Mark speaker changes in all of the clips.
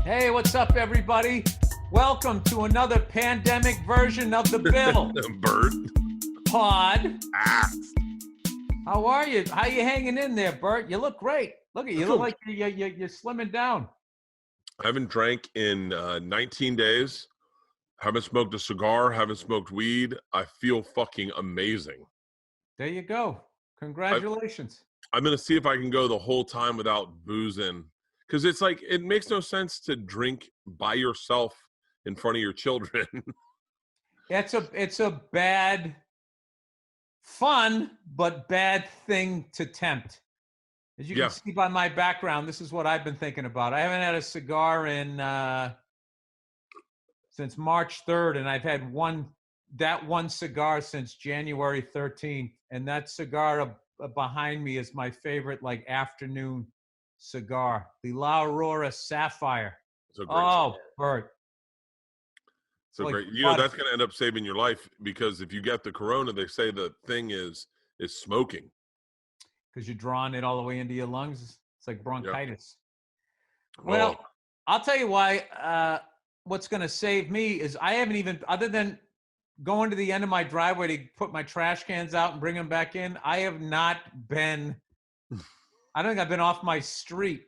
Speaker 1: Hey, what's up, everybody? Welcome to another pandemic version of the Bill
Speaker 2: Bert.
Speaker 1: Pod.
Speaker 2: Ah.
Speaker 1: How are you? How you hanging in there, Bert? You look great. Look at you. You look like you're slimming down.
Speaker 2: I haven't drank in 19 days. Haven't smoked a cigar. Haven't smoked weed. I feel fucking amazing.
Speaker 1: There you go. Congratulations.
Speaker 2: I'm going to see if I can go the whole time without boozing. Because it's like, it makes no sense to drink by yourself in front of your children.
Speaker 1: It's a bad, fun, but bad thing to tempt. As you can see by my background, this is what I've been thinking about. I haven't had a cigar in since March 3rd, and I've had one cigar since January 13th. And that cigar behind me is my favorite, like, afternoon cigar, the La Aurora Sapphire. Oh, Bert.
Speaker 2: So like, great. You know, that's going to end up saving your life, because if you get the corona, they say the thing is smoking. Because
Speaker 1: you're drawing it all the way into your lungs. It's like bronchitis. Yep. Well, I'll tell you why. What's going to save me is I haven't even, other than going to the end of my driveway to put my trash cans out and bring them back in, I have not been, I don't think I've been off my street.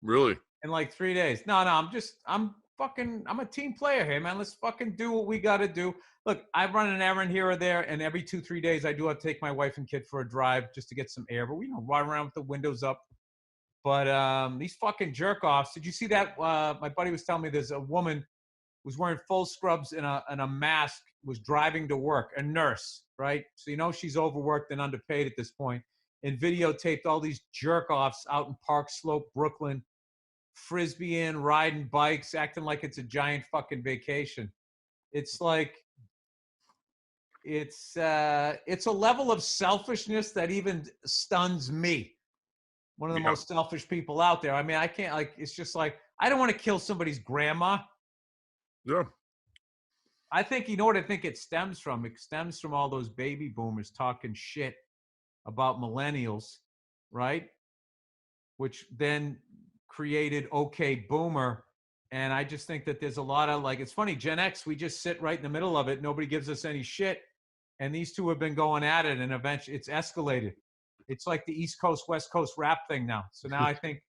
Speaker 2: Really?
Speaker 1: In like 3 days. No, I'm a team player here, man. Let's fucking do what we got to do. Look, I run an errand here or there, and every 2-3 days I do have to take my wife and kid for a drive just to get some air. But we don't run around with the windows up. But these fucking jerk-offs, did you see that? My buddy was telling me there's a woman who was wearing full scrubs and a mask, was driving to work, a nurse, right? So you know she's overworked and underpaid at this point, and videotaped all these jerk-offs out in Park Slope, Brooklyn, frisbeeing, riding bikes, acting like it's a giant fucking vacation. It's like, it's a level of selfishness that even stuns me. One of the most selfish people out there. I mean, I can't, like, it's just like, I don't want to kill somebody's grandma.
Speaker 2: Yeah.
Speaker 1: I think, you know what I think it stems from? It stems from all those baby boomers talking shit about millennials, right? Which then created OK Boomer. And I just think that there's a lot of, like, it's funny, Gen X, we just sit right in the middle of it. Nobody gives us any shit. And these two have been going at it, and eventually it's escalated. It's like the East Coast, West Coast rap thing now. So now I think,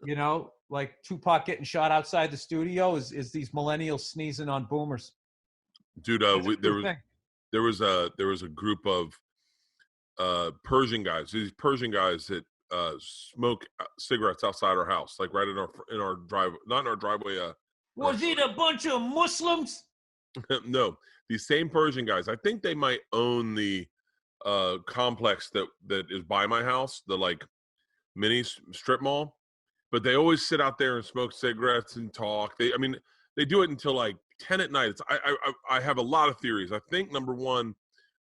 Speaker 1: you know, like Tupac getting shot outside the studio is these millennials sneezing on boomers.
Speaker 2: Dude, there was a group of Persian guys. These Persian guys that smoke cigarettes outside our house, like right in our drive, not in our driveway.
Speaker 1: Was it a bunch of Muslims?
Speaker 2: No, these same Persian guys. I think they might own the complex that is by my house, the like mini strip mall. But they always sit out there and smoke cigarettes and talk. They do it until like 10 at night. I have a lot of theories. I think number one,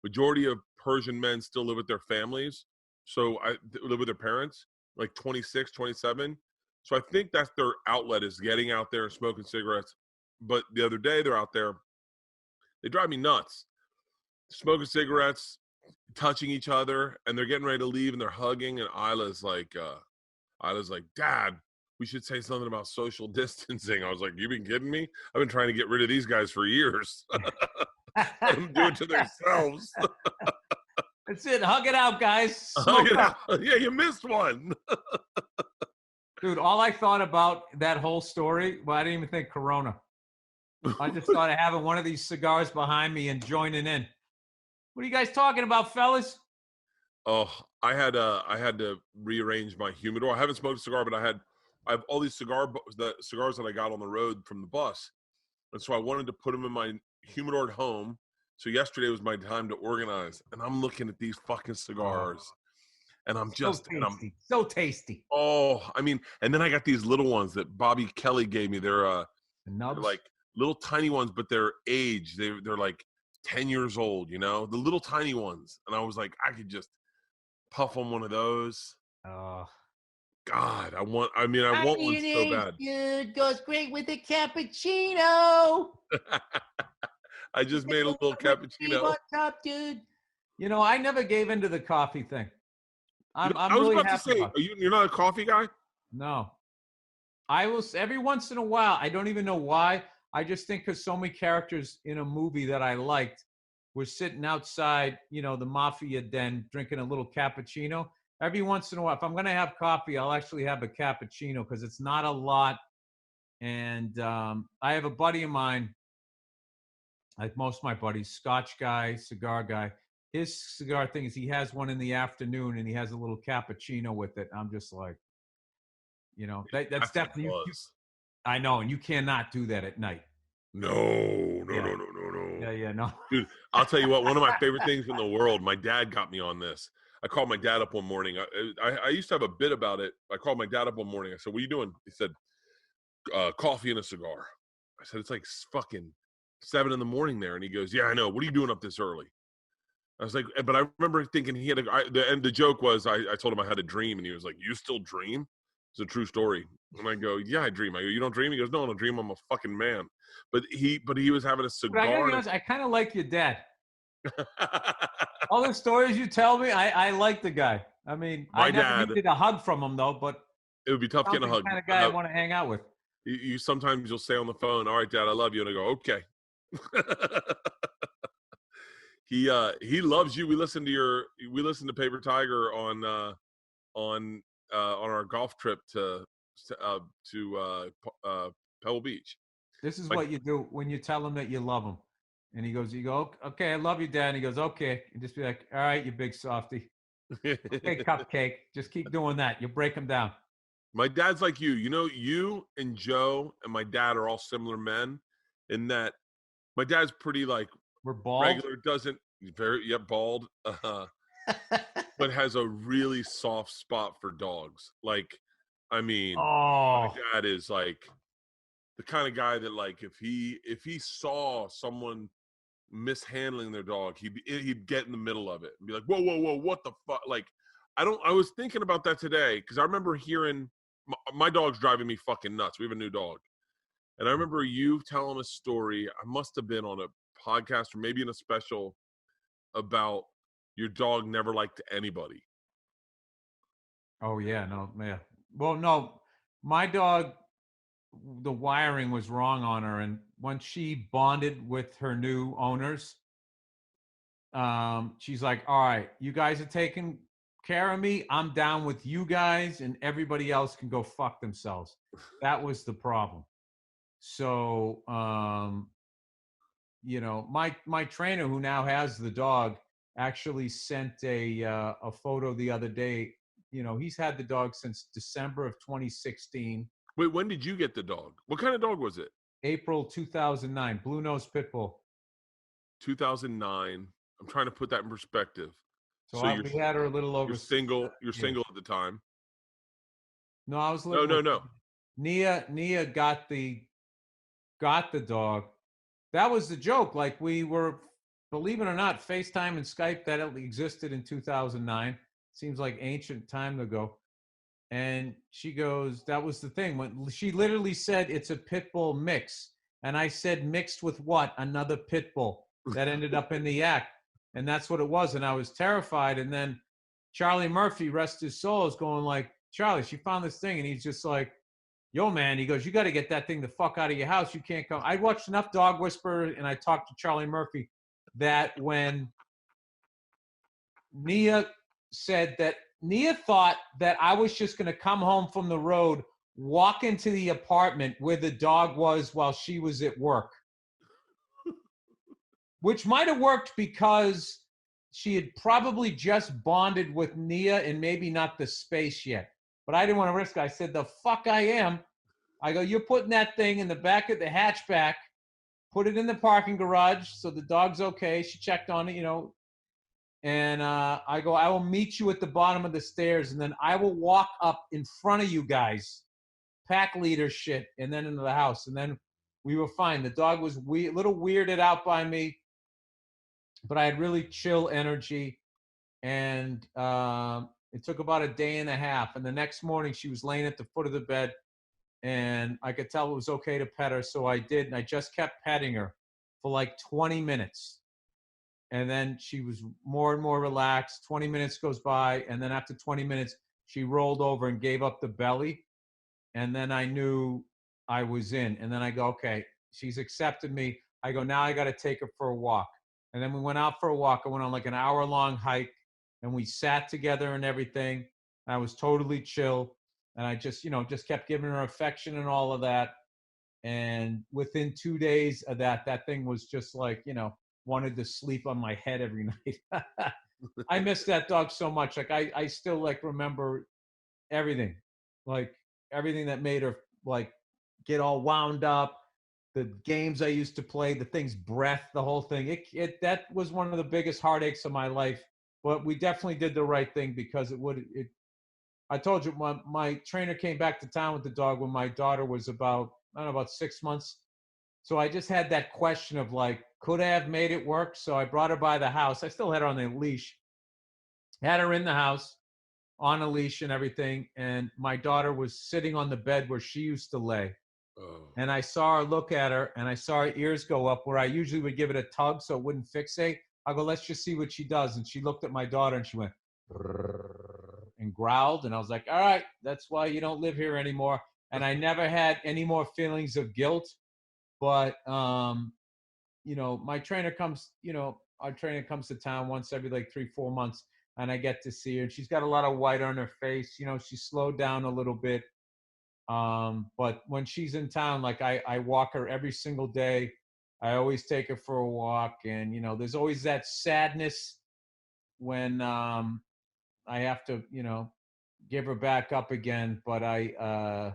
Speaker 2: majority of Persian men still live with their families. So I live with their parents, like 26, 27. So I think that's their outlet, is getting out there and smoking cigarettes. But the other day they're out there, they drive me nuts. Smoking cigarettes, touching each other, and they're getting ready to leave, and they're hugging. And Isla's like, Dad, we should say something about social distancing. I was like, you been kidding me? I've been trying to get rid of these guys for years. Let them do it to themselves.
Speaker 1: That's it. Hug it out, guys.
Speaker 2: Hug it out. Yeah, you missed one.
Speaker 1: Dude, all I thought about that whole story, well, I didn't even think Corona. I just thought of having one of these cigars behind me and joining in. What are you guys talking about, fellas?
Speaker 2: Oh, I had to rearrange my humidor. I haven't smoked a cigar, but I have all these cigars that I got on the road from the bus. And so I wanted to put them in my humidor at home. So yesterday was my time to organize, and I'm looking at these fucking cigars, and I'm just
Speaker 1: so tasty.
Speaker 2: Oh, I mean, and then I got these little ones that Bobby Kelly gave me. They're like little tiny ones, but they're aged. They're like 10 years old, you know, the little tiny ones. And I was like, I could just puff on one of those.
Speaker 1: Oh,
Speaker 2: God, I want one so bad.
Speaker 1: Dude, goes great with a cappuccino.
Speaker 2: I just made a little cappuccino.
Speaker 1: What's up, dude? You know, I never gave into the coffee thing.
Speaker 2: I was really about to say, you're not a coffee guy?
Speaker 1: No. I will every once in a while. I don't even know why. I just think because so many characters in a movie that I liked were sitting outside, the mafia den, drinking a little cappuccino. Every once in a while, if I'm going to have coffee, I'll actually have a cappuccino because it's not a lot. And I have a buddy of mine, like most of my buddies, Scotch guy, cigar guy. His cigar thing is he has one in the afternoon and he has a little cappuccino with it. I'm just like, that's
Speaker 2: That's a
Speaker 1: definitely
Speaker 2: buzz.
Speaker 1: I know, and you cannot do that at night.
Speaker 2: No, no,
Speaker 1: Yeah,
Speaker 2: no, no, no, no.
Speaker 1: yeah, no.
Speaker 2: Dude, I'll tell you what, one of my favorite things in the world, my dad got me on this. I called my dad up one morning. I used to have a bit about it. I called my dad up one morning. I said, what are you doing? He said, coffee and a cigar. I said, it's like fucking 7 a.m. there. And he goes, yeah, I know. What are you doing up this early? I was like, but I remember thinking the joke was, I told him I had a dream. And he was like, you still dream? It's a true story. And I go, yeah, I dream. I go, you don't dream? He goes, no, I don't dream. I'm a fucking man. But he was having a
Speaker 1: But I gotta
Speaker 2: cigar.
Speaker 1: be honest, I kind of like your dad. All the stories you tell me, I like the guy. I mean, I
Speaker 2: My
Speaker 1: never
Speaker 2: dad,
Speaker 1: needed a hug from him though, but
Speaker 2: it would be tough
Speaker 1: sounds
Speaker 2: getting a
Speaker 1: like
Speaker 2: hug.
Speaker 1: the kind of guy I want to hang out with.
Speaker 2: You sometimes you'll say on the phone, all right, Dad, I love you. And I go, okay. He loves you. We listened to Paper Tiger on our golf trip to Pebble Beach.
Speaker 1: This is
Speaker 2: Like,
Speaker 1: what you do when you tell him that you love him. And you go, okay, I love you, Dad. And he goes, okay. And just be like, all right, you big softy. Okay, cupcake. Just keep doing that. You'll break him down.
Speaker 2: my dad's like you. You and Joe and my dad are all similar men in that my dad's pretty like
Speaker 1: We're bald.
Speaker 2: regular, doesn't bald, but has a really soft spot for dogs. Like, I mean, my dad is like the kind of guy that like if he saw someone mishandling their dog, he'd get in the middle of it and be like, whoa, what the fuck? Like, I was thinking about that today because I remember hearing my dog's driving me fucking nuts. We have a new dog. And I remember you telling a story. I must have been on a podcast or maybe in a special about your dog never liked anybody.
Speaker 1: Oh yeah, no, yeah. Well, no, my dog, the wiring was wrong on her, and once she bonded with her new owners, she's like, "All right, you guys are taking care of me. I'm down with you guys, and everybody else can go fuck themselves." That was the problem. So, my trainer who now has the dog actually sent a photo the other day. He's had the dog since December of 2016.
Speaker 2: Wait, when did you get the dog? What kind of dog was it?
Speaker 1: April 2009, Blue Nose Pit Bull.
Speaker 2: 2009. I'm trying to put that in perspective.
Speaker 1: So we had her a little over.
Speaker 2: You're single. You're single at the time.
Speaker 1: No, I was living.
Speaker 2: No.
Speaker 1: Nia got the dog. That was the joke. Like we were, believe it or not, FaceTime and Skype that existed in 2009. Seems like ancient time ago. And she goes, that was the thing. When she literally said it's a pit bull mix. And I said, mixed with what? Another pit bull that ended up in the yak. And that's what it was. And I was terrified. And then Charlie Murphy, rest his soul, is going like, Charlie, she found this thing. And he's just like, yo, man, he goes, you got to get that thing the fuck out of your house. You can't come. I watched enough Dog Whisperer and I talked to Charlie Murphy that when Nia said that Nia thought that I was just going to come home from the road, walk into the apartment where the dog was while she was at work, which might have worked because she had probably just bonded with Nia and maybe not the space yet. But I didn't want to risk it. I said, the fuck I am. I go, you're putting that thing in the back of the hatchback, put it in the parking garage so the dog's okay. She checked on it, And I go, I will meet you at the bottom of the stairs, and then I will walk up in front of you guys, pack leader shit, and then into the house. And then we were fine. The dog was a little weirded out by me, but I had really chill energy. And it took about a day and a half. And the next morning, she was laying at the foot of the bed, and I could tell it was okay to pet her. So I did, and I just kept petting her for like 20 minutes. And then she was more and more relaxed. 20 minutes goes by. And then after 20 minutes, she rolled over and gave up the belly. And then I knew I was in. And then I go, okay, she's accepted me. I go, now I got to take her for a walk. And then we went out for a walk. I went on like an hour-long hike, and we sat together and everything. I was totally chill. And I just, just kept giving her affection and all of that. And within 2 days of that, that thing was just like, wanted to sleep on my head every night. I miss that dog so much. Like I still like remember everything, like everything that made her like get all wound up. The games I used to play, the thing's breath, the whole thing. That was one of the biggest heartaches of my life. But we definitely did the right thing because I told you my trainer came back to town with the dog when my daughter was about, I don't know, about 6 months. So I just had that question of like, could I have made it work? So I brought her by the house. I still had her on the leash, had her in the house on a leash and everything. And my daughter was sitting on the bed where she used to lay.
Speaker 2: Oh.
Speaker 1: And I saw her look at her, and I saw her ears go up where I usually would give it a tug so it wouldn't fixate. I go, let's just see what she does. And she looked at my daughter and she went and growled. And I was like, all right, that's why you don't live here anymore. And I never had any more feelings of guilt. But my trainer comes, our trainer comes to town once every like 3-4 months, and I get to see her. And she's got a lot of white on her face. She slowed down a little bit. But when she's in town, like I walk her every single day. I always take her for a walk, and there's always that sadness when I have to, give her back up again. But I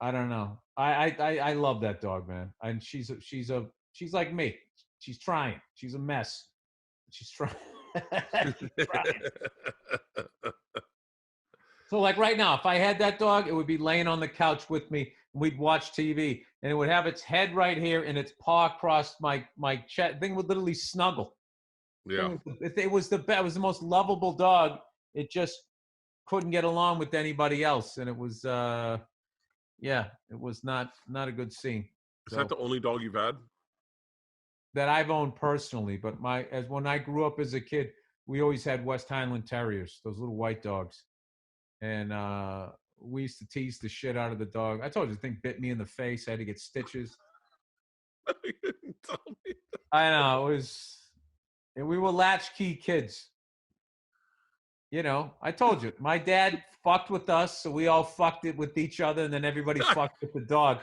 Speaker 1: don't know. I love that dog, man. And she's like me. She's trying. She's a mess. She's trying. She's trying. So like right now, if I had that dog, it would be laying on the couch with me. And we'd watch TV, and it would have its head right here and its paw across my chest. Thing would literally snuggle.
Speaker 2: Yeah.
Speaker 1: It was the most lovable dog. It just couldn't get along with anybody else, and it was it was not a good scene.
Speaker 2: Is that the only dog you've had?
Speaker 1: That I've owned personally, but when I grew up as a kid, we always had West Highland Terriers, those little white dogs. And we used to tease the shit out of the dog. I told you, the thing bit me in the face. I had to get stitches.
Speaker 2: You didn't tell me.
Speaker 1: I know, and we were latchkey kids. I told you, my dad fucked with us, so we all fucked it with each other, and then everybody fucked with the dog.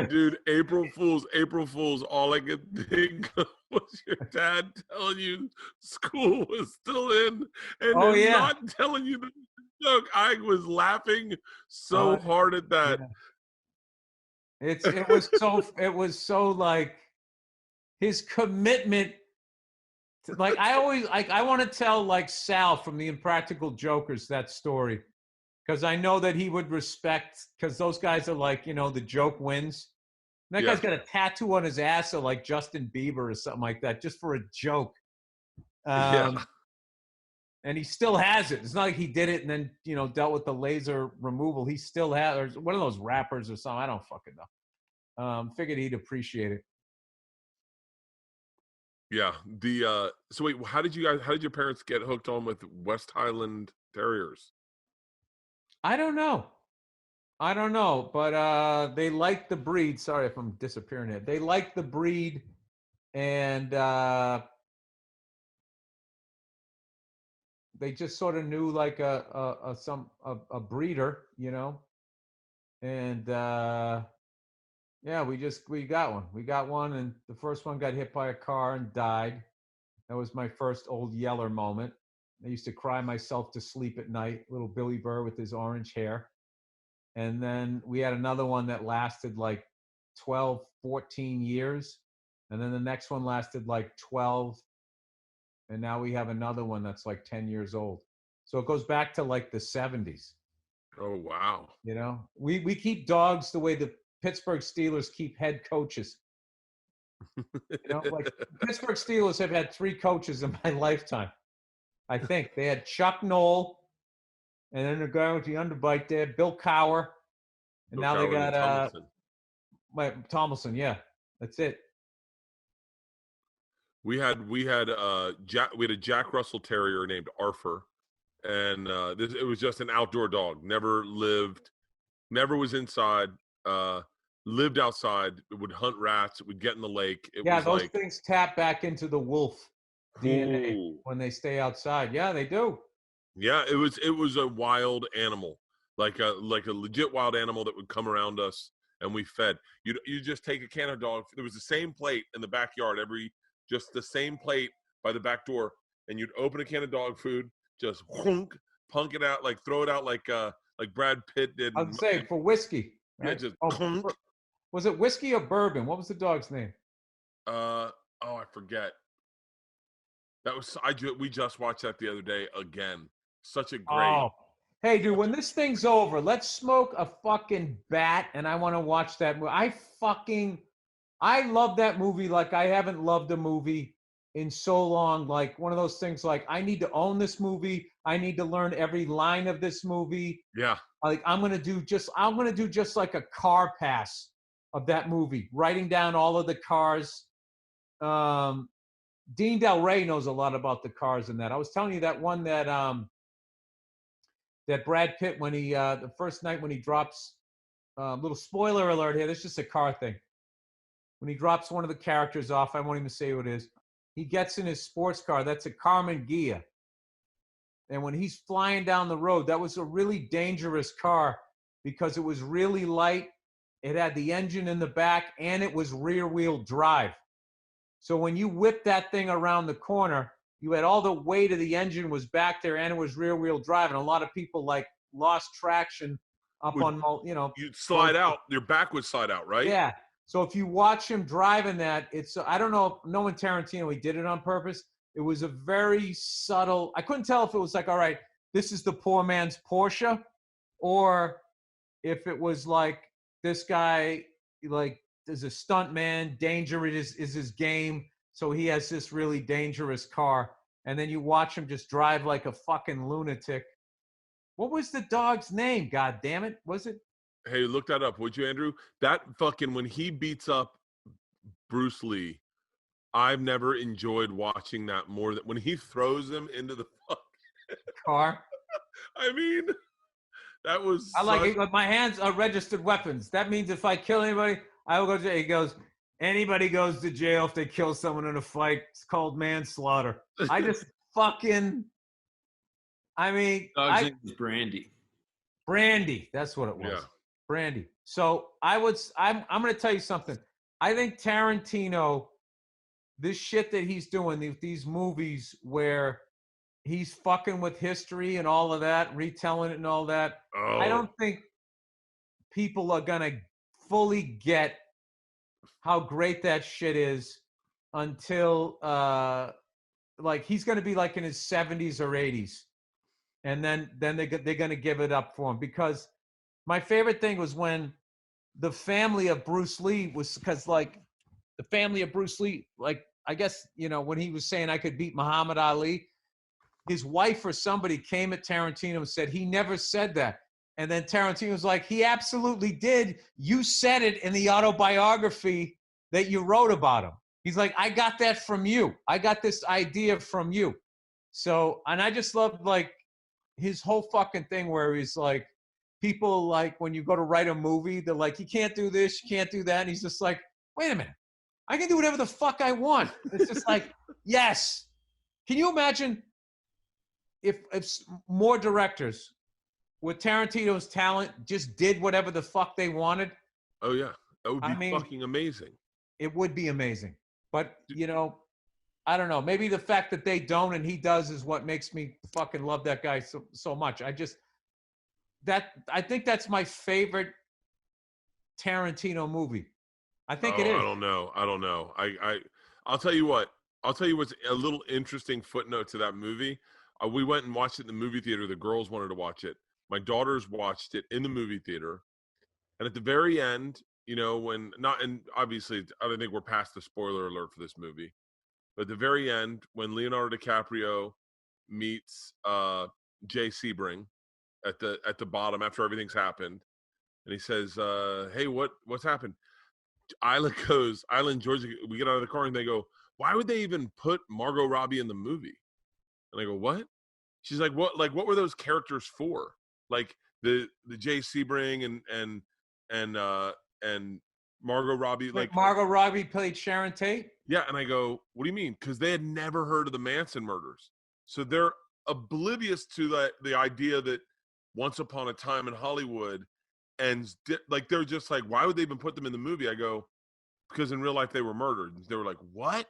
Speaker 2: Dude, April Fools, all I could think of was your dad telling you school was still in and not telling you the joke. I was laughing so hard at that.
Speaker 1: Yeah. It was so like his commitment to, like I want to tell like Sal from the Impractical Jokers that story. Because I know that he would respect, because those guys are like, the joke wins. And that guy's got a tattoo on his ass of like Justin Bieber or something like that, just for a joke. And he still has it. It's not like he did it and then, dealt with the laser removal. He still has, or one of those rappers or something. I don't fucking know. Figured he'd appreciate it.
Speaker 2: Yeah. So wait, how did your parents get hooked on with West Highland Terriers?
Speaker 1: I don't know, but they like the breed. Sorry if I'm disappearing here. They like the breed, and they just sort of knew like a breeder, and we got one. We got one, and the first one got hit by a car and died. That was my first old Yeller moment. I used to cry myself to sleep at night, little Billy Burr with his orange hair. And then we had another one that lasted like 12, 14 years. And then the next one lasted like 12. And now we have another one that's like 10 years old. So it goes back to like the 70s.
Speaker 2: Oh, wow.
Speaker 1: We keep dogs the way the Pittsburgh Steelers keep head coaches. Like Pittsburgh Steelers have had 3 coaches in my lifetime. I think they had Chuck Noll, and then the guy with the underbite there, Bill Cowher, and now they got Tomlinson. Yeah, that's it.
Speaker 2: We had a Jack Russell Terrier named Arthur, and it was just an outdoor dog. Never lived, Never was inside. Lived outside. Would hunt rats. Would get in the lake. It
Speaker 1: Yeah,
Speaker 2: was
Speaker 1: those
Speaker 2: like,
Speaker 1: things tap back into the wolf DNA
Speaker 2: ooh.
Speaker 1: when they stay outside. Yeah, they do.
Speaker 2: Yeah, it was a wild animal, like a legit wild animal that would come around us, and we fed. You just take a can of dog. There was the same plate in the backyard just the same plate by the back door, and you'd open a can of dog food, just whunk, punk it out, like throw it out like Brad Pitt did.
Speaker 1: I would say for whiskey,
Speaker 2: Yeah,
Speaker 1: right?
Speaker 2: just
Speaker 1: Oh,
Speaker 2: clunk.
Speaker 1: was it whiskey or bourbon? What was the dog's name?
Speaker 2: Oh, I forget. We just watched that the other day again. Such a great.
Speaker 1: Oh, hey, dude, when this thing's over, let's smoke a fucking bat, and I want to watch that movie. I love that movie like I haven't loved a movie in so long. Like one of those things, like I need to own this movie. I need to learn every line of this movie.
Speaker 2: Yeah.
Speaker 1: Like I'm gonna do just like a car pass of that movie, writing down all of the cars. Um, Dean Del Rey knows a lot about the cars in that. I was telling you that one that Brad Pitt when he the first night when he drops little spoiler alert here. This is just a car thing. When he drops one of the characters off, I won't even say who it is. He gets in his sports car. That's a Carmen Ghia. And when he's flying down the road, that was a really dangerous car because it was really light. It had the engine in the back and it was rear wheel drive. So when you whipped that thing around the corner, you had all the weight of the engine was back there and it was rear wheel drive. And a lot of people like lost traction up on,
Speaker 2: You'd slide out. Your back would slide out, right?
Speaker 1: yeah. So if you watch him driving that, it's, I don't know, knowing Tarantino, he did it on purpose. It was a very subtle, I couldn't tell if it was like, all right, this is the poor man's Porsche, or if it was like this guy, like, is a stunt man, danger is his game. So he has this really dangerous car. And then you watch him just drive like a fucking lunatic. What was the dog's name? God damn it. Was it?
Speaker 2: Hey, look that up, would you, Andrew? That fucking when he beats up Bruce Lee, I've never enjoyed watching that more than when he throws him into the
Speaker 1: Car.
Speaker 2: I mean, that was
Speaker 1: I like it. But my hands are registered weapons. That means if I kill anybody, I will go to jail. He goes, anybody goes to jail if they kill someone in a fight. It's called manslaughter. I just fucking, I mean,
Speaker 3: Dog's name is Brandy.
Speaker 1: Brandy. That's what it was.
Speaker 2: Yeah.
Speaker 1: Brandy. So I'm going to tell you something. I think Tarantino, this shit that he's doing, these movies where he's fucking with history and all of that, retelling it and all that.
Speaker 2: Oh.
Speaker 1: I don't think people are going to fully get how great that shit is until like he's going to be like in his 70s or 80s. And then they're going to give it up for him. Because my favorite thing was when the family of Bruce Lee was, because like the family of Bruce Lee, like I guess, when he was saying I could beat Muhammad Ali, his wife or somebody came at Tarantino and said, he never said that. And then Tarantino was like, he absolutely did. You said it in the autobiography that you wrote about him. He's like, I got that from you. I got this idea from you. So, and I just loved like his whole fucking thing where he's like, people like when you go to write a movie, they're like, you can't do this, you can't do that. And he's just like, wait a minute. I can do whatever the fuck I want. It's just like, yes. Can you imagine if more directors with Tarantino's talent just did whatever the fuck they wanted?
Speaker 2: Oh yeah, that would be fucking amazing.
Speaker 1: It would be amazing. But I don't know. Maybe the fact that they don't and he does is what makes me fucking love that guy so much. I think that's my favorite Tarantino movie. I think it is.
Speaker 2: I don't know. I'll tell you what. I'll tell you what's a little interesting footnote to that movie. We went and watched it in the movie theater. The girls wanted to watch it. My daughters watched it in the movie theater. And at the very end, and obviously I don't think we're past the spoiler alert for this movie. But at the very end, when Leonardo DiCaprio meets Jay Sebring at the bottom after everything's happened, and he says, "Hey, what's happened?" Isla and Georgia, we get out of the car and they go, "Why would they even put Margot Robbie in the movie?" And I go, "What?" She's like, "What? Like, what were those characters for? Like, the Jay Sebring and Margot Robbie. Like
Speaker 1: Margot Robbie played Sharon Tate.
Speaker 2: Yeah, and I go, what do you mean? Because they had never heard of the Manson murders, so they're oblivious to the idea that once upon a time in Hollywood, and like they're just like, why would they even put them in the movie? I go, because in real life they were murdered. They were like, what?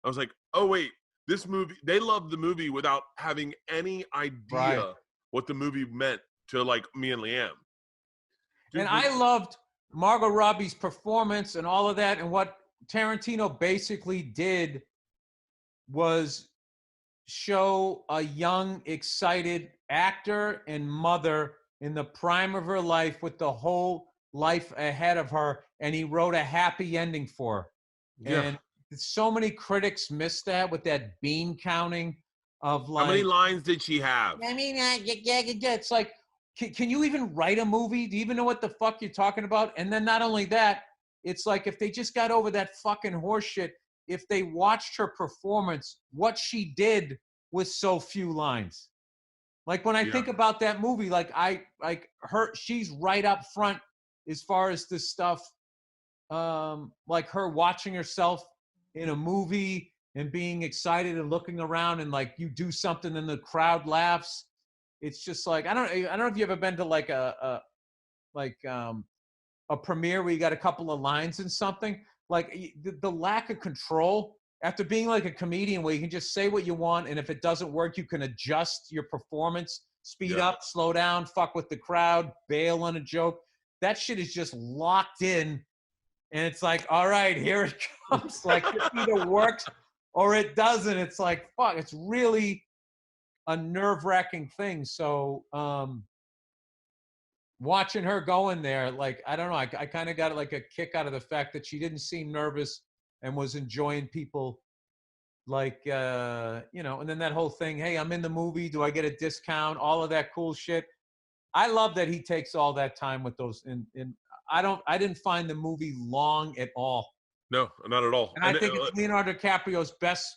Speaker 2: I was like, oh wait, this movie. They loved the movie without having any idea what the movie meant to like me and Leanne. Dude,
Speaker 1: and I loved Margot Robbie's performance and all of that, and what Tarantino basically did was show a young, excited actor and mother in the prime of her life with the whole life ahead of her, and he wrote a happy ending for her.
Speaker 2: Yeah.
Speaker 1: And so many critics missed that with that bean counting of like.
Speaker 2: How many lines did she have?
Speaker 1: I mean, it's like, can you even write a movie? Do you even know what the fuck you're talking about? And then not only that, it's like if they just got over that fucking horseshit, if they watched her performance, what she did with so few lines. Like when I think about that movie, she's right up front as far as this stuff, like her watching herself in a movie and being excited and looking around and like you do something and the crowd laughs. It's just like, I don't know if you ever been to like a premiere where you got a couple of lines and something. Like the lack of control after being like a comedian where you can just say what you want, and if it doesn't work, you can adjust your performance, speed up, slow down, fuck with the crowd, bail on a joke. That shit is just locked in, and it's like, all right, here it comes. Like it either works or it doesn't. It's like, fuck, it's really a nerve-wracking thing. So watching her go in there, like, I don't know, I kind of got like a kick out of the fact that she didn't seem nervous and was enjoying people, like, and then that whole thing, hey, I'm in the movie, do I get a discount? All of that cool shit. I love that he takes all that time with those. And I didn't find the movie long at all.
Speaker 2: No, not at all.
Speaker 1: And I think it's Leonardo DiCaprio's best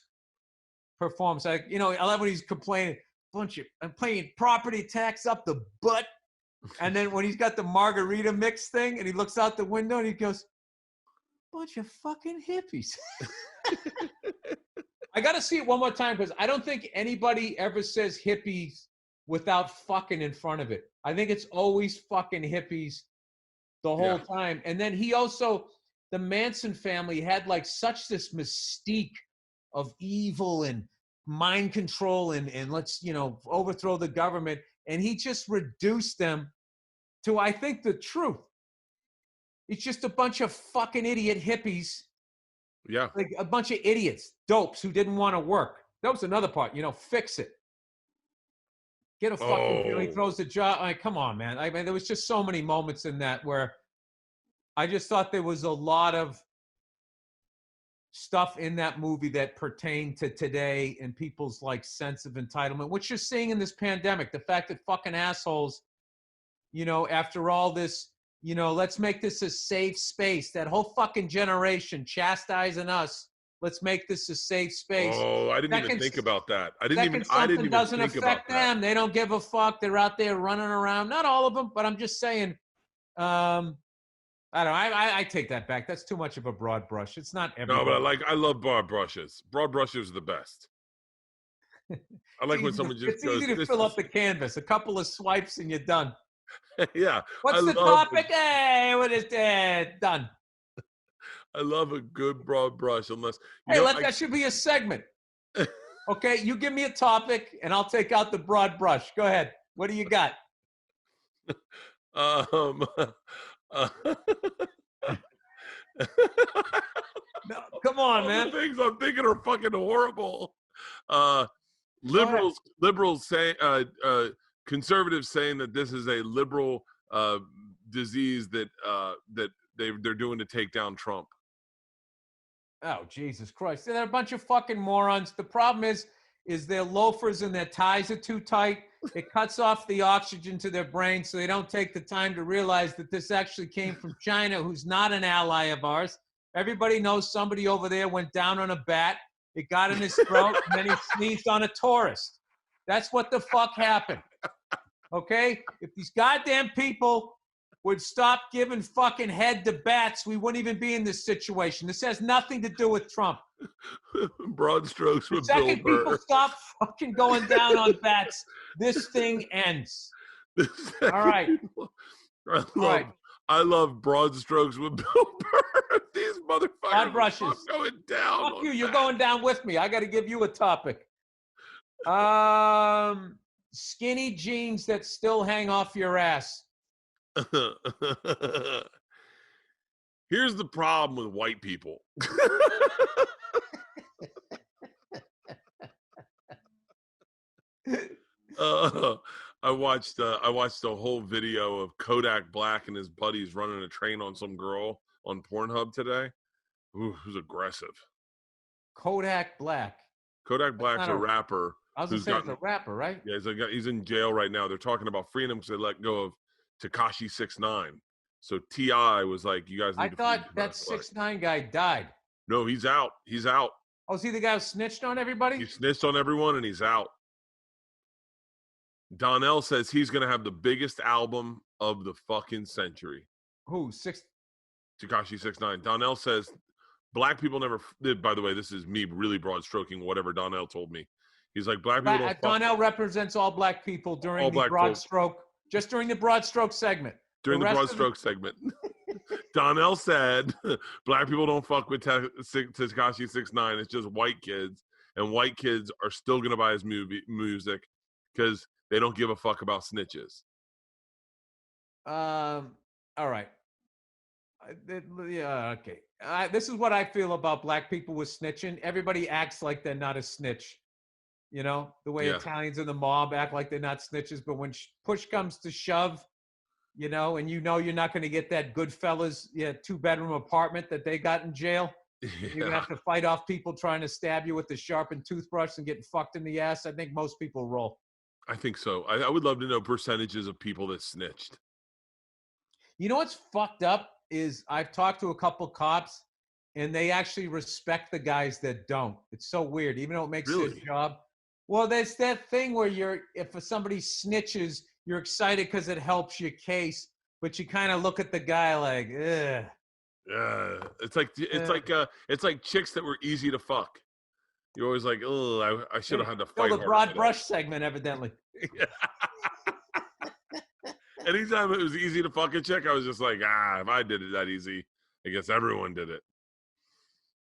Speaker 1: performance. I love when he's complaining, I'm paying property tax up the butt. And then when he's got the margarita mix thing and he looks out the window and he goes, bunch of fucking hippies. I got to see it one more time because I don't think anybody ever says hippies without fucking in front of it. I think it's always fucking hippies the whole time. And then he also, the Manson family had like such this mystique of evil and mind control and let's, overthrow the government. And he just reduced them to, I think, the truth. It's just a bunch of fucking idiot hippies.
Speaker 2: Yeah.
Speaker 1: Like a bunch of idiots, dopes who didn't want to work. That was another part, fix it. Get a fucking, he throws the job. Like, come on, man. I mean, there was just so many moments in that where I just thought there was a lot of stuff in that movie that pertained to today and people's like sense of entitlement, which you're seeing in this pandemic. The fact that fucking assholes, after all this, let's make this a safe space. That whole fucking generation chastising us. Let's make this a safe space.
Speaker 2: Oh, I didn't even think about that. I didn't even
Speaker 1: doesn't
Speaker 2: think
Speaker 1: affect
Speaker 2: about that.
Speaker 1: them. They don't give a fuck. They're out there running around. Not all of them, but I'm just saying. I don't know. I take that back. That's too much of a broad brush. It's not everybody.
Speaker 2: No, but I love broad brushes. Broad brushes are the best. I like when someone just goes.
Speaker 1: It's easy to fill up the canvas. A couple of swipes and you're done.
Speaker 2: Yeah.
Speaker 1: What's the topic? Hey, what is that? Done.
Speaker 2: I love a good broad brush. Unless
Speaker 1: that should be a segment. Okay, you give me a topic and I'll take out the broad brush. Go ahead. What do you got? No, come on, man.
Speaker 2: The things I'm thinking are fucking horrible. Liberals say, conservatives saying that this is a liberal disease that they're doing to take down Trump.
Speaker 1: Oh, Jesus Christ. They're a bunch of fucking morons. The problem is their loafers and their ties are too tight. It cuts off the oxygen to their brain, so they don't take the time to realize that this actually came from China, who's not an ally of ours. Everybody knows somebody over there went down on a bat. It got in his throat, and then he sneezed on a tourist. That's what the fuck happened. Okay? If these goddamn people would stop giving fucking head to bats, we wouldn't even be in this situation. This has nothing to do with Trump.
Speaker 2: Broad strokes
Speaker 1: The
Speaker 2: with Bill
Speaker 1: second people
Speaker 2: Burr.
Speaker 1: stop fucking going down on bats, this thing ends. All right.
Speaker 2: I love broad strokes with Bill Burr. These motherfuckers
Speaker 1: brushes.
Speaker 2: are going down.
Speaker 1: Fuck you. You're going down with me. I got to give you a topic. Skinny jeans that still hang off your ass.
Speaker 2: Here's the problem with white people. I watched a whole video of Kodak Black and his buddies running a train on some girl on Pornhub today. Ooh, it was aggressive.
Speaker 1: Kodak Black.
Speaker 2: Kodak Black's a rapper.
Speaker 1: I was going to say he's a rapper, right?
Speaker 2: Yeah, he's in jail right now. They're talking about freeing him because they let go of Tekashi 6ix9ine. So T.I. was like, you guys need to. I
Speaker 1: thought that 6ix9ine guy died.
Speaker 2: No, he's out. He's out.
Speaker 1: Oh, is he the guy who snitched on everybody?
Speaker 2: He snitched on everyone and he's out. Donnell says he's going to have the biggest album of the fucking century.
Speaker 1: Who?
Speaker 2: Tekashi 6ix9ine. Donnell says black people never did. By the way, this is me really broad stroking whatever Donnell told me. He's like, black people don't
Speaker 1: Donnell represents all black people during the broad stroke, just during the broad stroke segment.
Speaker 2: During the broad stroke segment. Donnell said, black people don't fuck with Tekashi 6ix9ine. It's just white kids. And white kids are still going to buy his music because they don't give a fuck about snitches.
Speaker 1: All right. Yeah, okay. This is what I feel about black people with snitching. Everybody acts like they're not a snitch. You know, the way Italians in the mob act like they're not snitches. But when push comes to shove, you know, and you know you're not going to get that Goodfellas 2-bedroom apartment that they got in jail. You're going to have to fight off people trying to stab you with the sharpened toothbrush and getting fucked in the ass. I think most people roll.
Speaker 2: I think so. I would love to know percentages of people that snitched.
Speaker 1: You know what's fucked up is I've talked to a couple cops and they actually respect the guys that don't. It's so weird, even though it makes their job. Well, there's that thing where if somebody snitches, you're excited because it helps your case, but you kind of look at the guy like, ugh.
Speaker 2: Yeah, it's like chicks that were easy to fuck. You're always like, oh, I should have had to fight.
Speaker 1: The broad brush segment, evidently.
Speaker 2: Anytime it was easy to fuck a chick, I was just like, if I did it that easy, I guess everyone did it.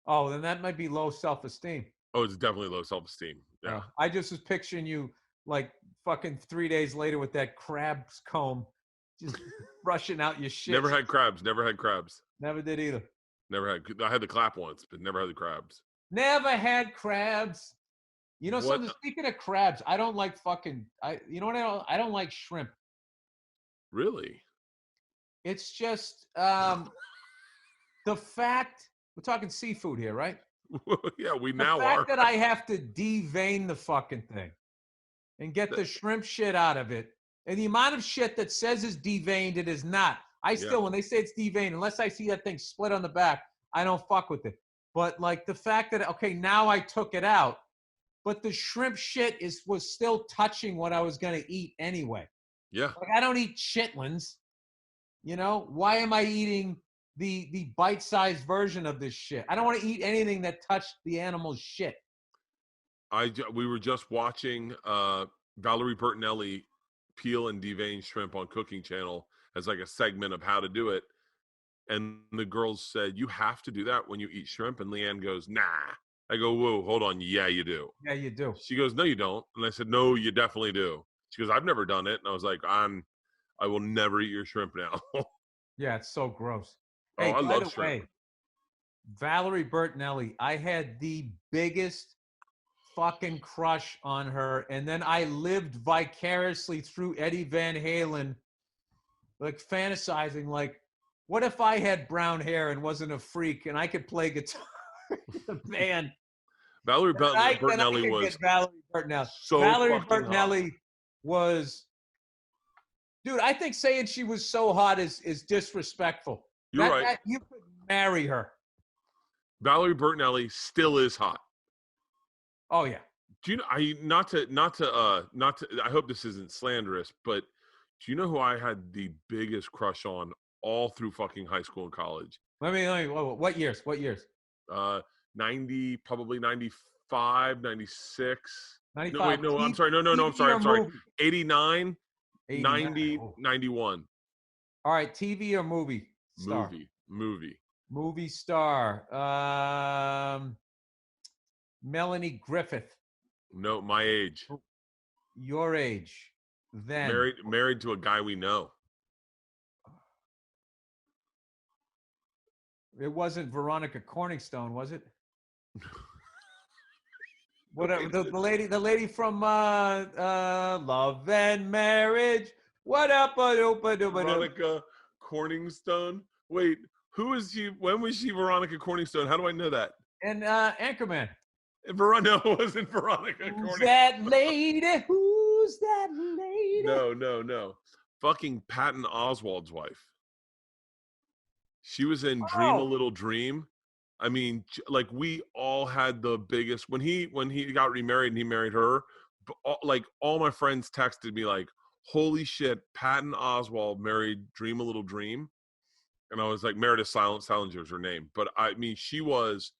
Speaker 1: Oh, then that might be low self-esteem.
Speaker 2: Oh, it's definitely low self-esteem. Yeah.
Speaker 1: I just was picturing you like fucking 3 days later with that crab's comb, just brushing out your shit.
Speaker 2: Never had crabs.
Speaker 1: Never did either.
Speaker 2: I had the clap once, but never had the crabs.
Speaker 1: Never had crabs. You know, something. Speaking of crabs, I don't like you know what I don't like shrimp.
Speaker 2: Really?
Speaker 1: It's just the fact we're talking seafood here, right?
Speaker 2: Yeah, we now are.
Speaker 1: The fact that I have to devein the fucking thing and get the shrimp shit out of it, and the amount of shit that says is deveined, it is not. I still, when they say it's deveined, unless I see that thing split on the back, I don't fuck with it. But like the fact that, okay, now I took it out, but the shrimp shit was still touching what I was going to eat anyway.
Speaker 2: Yeah.
Speaker 1: Like I don't eat chitlins. You know, why am I eating the bite-sized version of this shit? I don't want to eat anything that touched the animal's shit.
Speaker 2: We were just watching Valerie Bertinelli peel and devein shrimp on Cooking Channel as like a segment of how to do it. And the girls said, you have to do that when you eat shrimp. And Leanne goes, nah. I go, whoa, hold on. Yeah, you do.
Speaker 1: Yeah, you do.
Speaker 2: She goes, no, you don't. And I said, no, you definitely do. She goes, I've never done it. And I was like, I will never eat your shrimp now.
Speaker 1: Yeah, it's so gross.
Speaker 2: Oh,
Speaker 1: hey,
Speaker 2: I
Speaker 1: by
Speaker 2: love
Speaker 1: the
Speaker 2: shrimp.
Speaker 1: way, Valerie Bertinelli, I had the biggest fucking crush on her. And then I lived vicariously through Eddie Van Halen, like fantasizing, like, what if I had brown hair and wasn't a freak and I could play guitar in the band?
Speaker 2: Valerie Bertinelli was
Speaker 1: Valerie Bertinelli.
Speaker 2: so
Speaker 1: Valerie
Speaker 2: fucking
Speaker 1: Bertinelli
Speaker 2: hot.
Speaker 1: Was, dude, I think saying she was so hot is disrespectful.
Speaker 2: You're right.
Speaker 1: You could marry her.
Speaker 2: Valerie Bertinelli still is hot.
Speaker 1: Oh, yeah.
Speaker 2: Do you know? I hope this isn't slanderous, but do you know who I had the biggest crush on all through fucking high school and college?
Speaker 1: Let me. What years? What years?
Speaker 2: 90, probably 95, 96. No,
Speaker 1: 95.
Speaker 2: wait, no, I'm sorry. No, I'm sorry.
Speaker 1: or
Speaker 2: I'm sorry.
Speaker 1: movie?
Speaker 2: 89,
Speaker 1: 89.
Speaker 2: 90,
Speaker 1: Oh.
Speaker 2: 91.
Speaker 1: All right, TV or movie star?
Speaker 2: Movie.
Speaker 1: Movie star. Melanie Griffith.
Speaker 2: No, my age.
Speaker 1: Your age. Then.
Speaker 2: Married to a guy we know.
Speaker 1: It wasn't Veronica Corningstone, was it? Whatever. The lady from Love and Marriage. What up?
Speaker 2: Veronica Corningstone. Wait, who is she? When was she Veronica Corningstone? How do I know that?
Speaker 1: And Anchorman.
Speaker 2: No, it wasn't Veronica Corningstone.
Speaker 1: Who's that lady? Who's that lady?
Speaker 2: No. Fucking Patton Oswalt's wife. She was in Dream a Little Dream. I mean, like, we all had the biggest when he got remarried and he married her. Like, all my friends texted me like, "Holy shit, Patton Oswalt married Dream a Little Dream," and I was like, Meredith Salinger is her name, but I mean, she was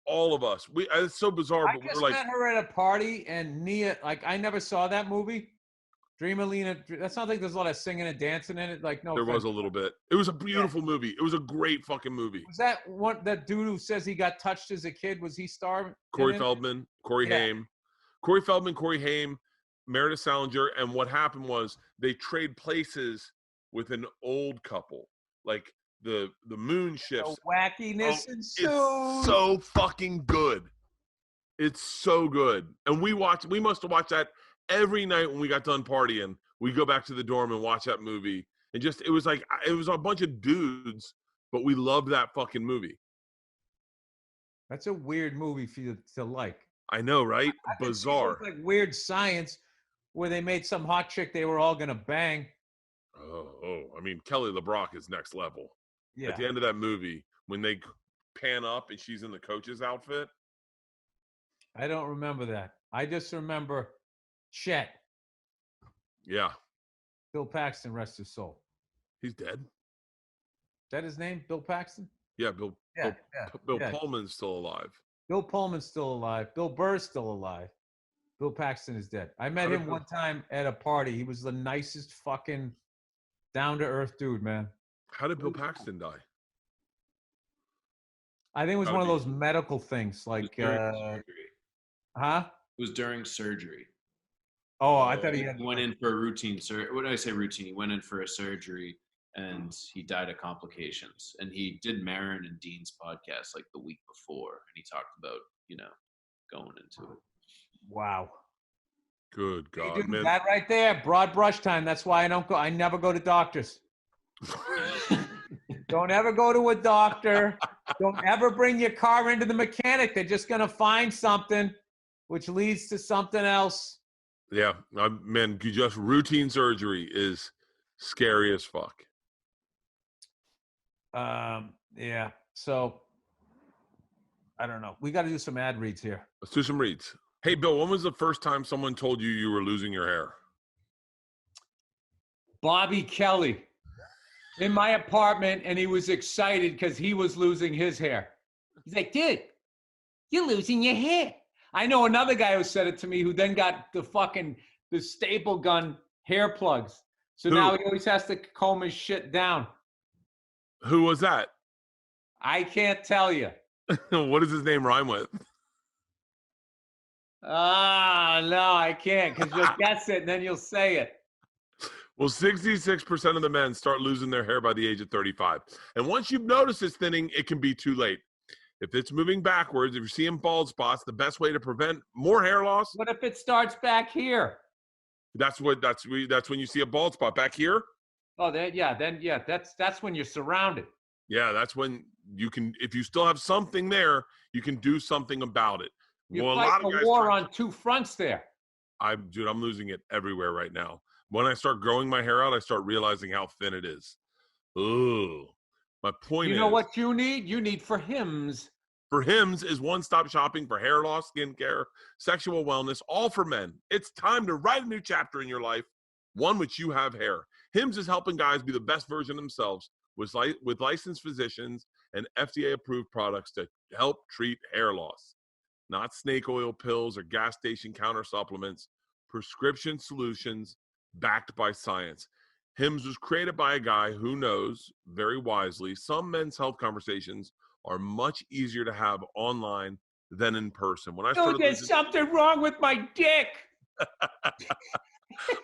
Speaker 2: all of us. It's so bizarre, but we were like,
Speaker 1: met her at a party, and Nia, like, I never saw that movie. Dreamalina. That sounds like there's a lot of singing and dancing in it. Like, no,
Speaker 2: there was a little bit. It was a beautiful movie. It was a great fucking movie.
Speaker 1: Was that one that dude who says he got touched as a kid? Was he starving?
Speaker 2: Corey Feldman, Haim, Meredith Salinger, and what happened was they trade places with an old couple, like the moon shifts.
Speaker 1: The wackiness ensued.
Speaker 2: It's so fucking good. It's so good, and we must have watched that every night when we got done partying. We'd go back to the dorm and watch that movie, and it was a bunch of dudes, but we loved that fucking movie.
Speaker 1: That's a weird movie for you to like.
Speaker 2: I know, right? Bizarre.
Speaker 1: Like Weird Science, where they made some hot chick they were all gonna bang.
Speaker 2: I mean, Kelly LeBrock is next level.
Speaker 1: Yeah.
Speaker 2: At the end of that movie, when they pan up and she's in the coach's outfit.
Speaker 1: I don't remember that. I just remember Chet.
Speaker 2: Yeah.
Speaker 1: Bill Paxton, rest his soul.
Speaker 2: He's dead.
Speaker 1: Is that his name? Bill Paxton?
Speaker 2: Yeah, Bill Pullman's still alive.
Speaker 1: Bill Pullman's still alive. Bill Burr's still alive. Bill Paxton is dead. I met him one time at a party. He was the nicest fucking down-to-earth dude, man.
Speaker 2: How did Bill Paxton die?
Speaker 1: I think it was one of those medical things, like, huh?
Speaker 3: It was during surgery.
Speaker 1: Oh, I thought he
Speaker 3: went in for a routine surgery. What did I say routine? He went in for a surgery and he died of complications. And he did Marin and Dean's podcast like the week before. And he talked about, going into it.
Speaker 1: Wow.
Speaker 2: Good God,
Speaker 1: dude,
Speaker 2: man.
Speaker 1: That right there, broad brush time. That's why I never go to doctors. Don't ever go to a doctor. Don't ever bring your car into the mechanic. They're just going to find something which leads to something else.
Speaker 2: Yeah, man, just routine surgery is scary as fuck.
Speaker 1: Yeah. So, I don't know. We got to do some ad reads here.
Speaker 2: Let's do some reads. Hey, Bill, when was the first time someone told you were losing your hair?
Speaker 1: Bobby Kelly in my apartment, and he was excited because he was losing his hair. He's like, dude, you're losing your hair. I know another guy who said it to me who then got the staple gun hair plugs. So now he always has to comb his shit down.
Speaker 2: Who was that?
Speaker 1: I can't tell you.
Speaker 2: What does his name rhyme with?
Speaker 1: No, I can't, because you'll guess it and then you'll say it.
Speaker 2: Well, 66% of the men start losing their hair by the age of 35. And once you've noticed this thinning, it can be too late. If it's moving backwards, if you're seeing bald spots, the best way to prevent more hair loss.
Speaker 1: What if it starts back here?
Speaker 2: That's when you see a bald spot back here.
Speaker 1: Oh, that's when you're surrounded.
Speaker 2: Yeah, that's when you can. If you still have something there, you can do something about it.
Speaker 1: You're fighting a war on two fronts there.
Speaker 2: I'm losing it everywhere right now. When I start growing my hair out, I start realizing how thin it is. Ooh. My point is,
Speaker 1: you know what you need? You need for hymns
Speaker 2: For Hims is one-stop shopping for hair loss, skincare, sexual wellness, all for men. It's time to write a new chapter in your life, one which you have hair. Hims is helping guys be the best version of themselves with licensed physicians and FDA-approved products to help treat hair loss. Not snake oil pills or gas station counter supplements, prescription solutions backed by science. Hims was created by a guy who knows, very wisely, some men's health conversations are much easier to have online than in person. When I started
Speaker 1: there's something wrong with my dick.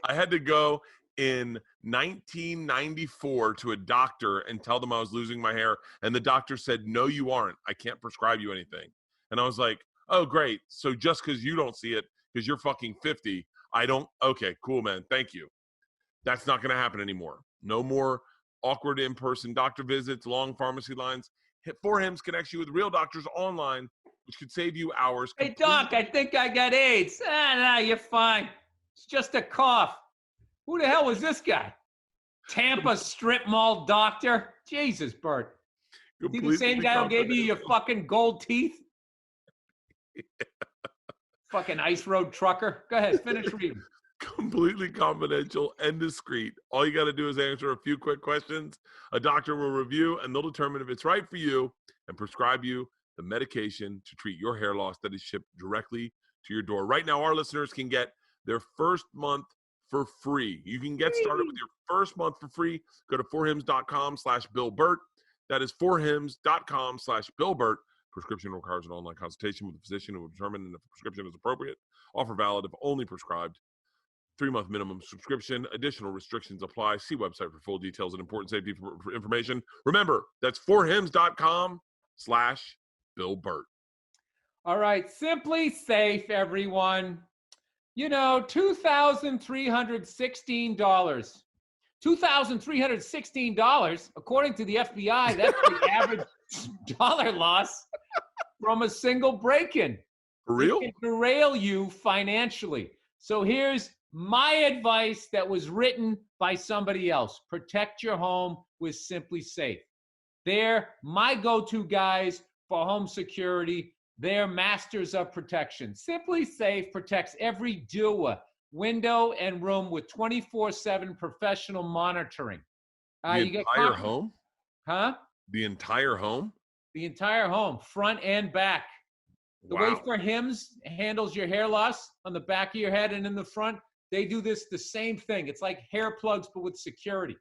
Speaker 2: I had to go in 1994 to a doctor and tell them I was losing my hair. And the doctor said, no, you aren't. I can't prescribe you anything. And I was like, oh, great. So just because you don't see it, because you're fucking 50, I don't. Okay, cool, man. Thank you. That's not going to happen anymore. No more awkward in-person doctor visits, long pharmacy lines. For Hims connects you with real doctors online, which could save you hours.
Speaker 1: Hey, doc, I think I got AIDS. No, you're fine. It's just a cough. Who the hell was this guy? Tampa strip mall doctor? Jesus, Bert. Is he the same guy who gave you your fucking gold teeth? Yeah. Fucking ice road trucker. Go ahead, finish reading.
Speaker 2: Completely confidential and discreet. All you got to do is answer a few quick questions. A doctor will review, and they'll determine if it's right for you and prescribe you the medication to treat your hair loss that is shipped directly to your door. Right now, our listeners can get their first month for free. You can get started with your first month for free. Go to forhims.com/BillBert. That is forhims.com/BillBert. Prescription requires an online consultation with a physician who will determine if the prescription is appropriate. Offer valid if only prescribed. 3-month minimum subscription. Additional restrictions apply. See website for full details and important safety information. Remember, that's forhims.com/BillBert.
Speaker 1: All right. Simply Safe, everyone. You know, $2,316. $2,316, according to the FBI, that's the average dollar loss from a single break-in.
Speaker 2: For real?
Speaker 1: It can derail you financially. So here's my advice that was written by somebody else. Protect your home with Simply Safe. They're my go-to guys for home security. They're masters of protection. Simply Safe protects every doer, window, and room with 24/7 professional monitoring.
Speaker 2: The entire home?
Speaker 1: Huh?
Speaker 2: The entire home?
Speaker 1: The entire home, front and back. The way For Hims handles your hair loss on the back of your head and in the front, they do the same thing. It's like hair plugs, but with security.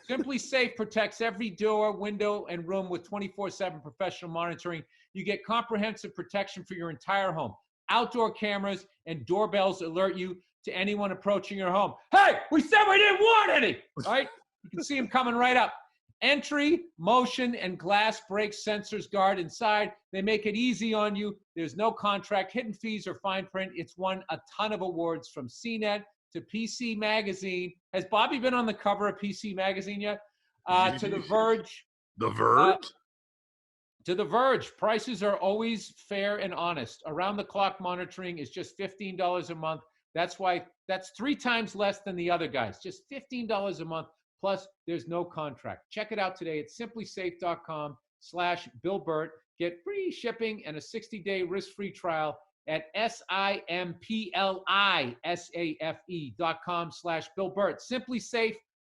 Speaker 1: Simply Safe protects every door, window, and room with 24/7 professional monitoring. You get comprehensive protection for your entire home. Outdoor cameras and doorbells alert you to anyone approaching your home. Hey, we said we didn't want any. All right? You can see them coming right up. Entry, motion, and glass break sensors guard inside. They make it easy on you. There's no contract, hidden fees, or fine print. It's won a ton of awards from CNET to PC Magazine. Has Bobby been on the cover of PC Magazine yet? To The Verge.
Speaker 2: The Verge?
Speaker 1: To The Verge. Prices are always fair and honest. Around-the-clock monitoring is just $15 a month. That's 3 times less than the other guys. Just $15 a month. Plus, there's no contract. Check it out today at simplysafe.com/BillBert. Get free shipping and a 60-day risk-free trial at simplysafe.com/BillBert.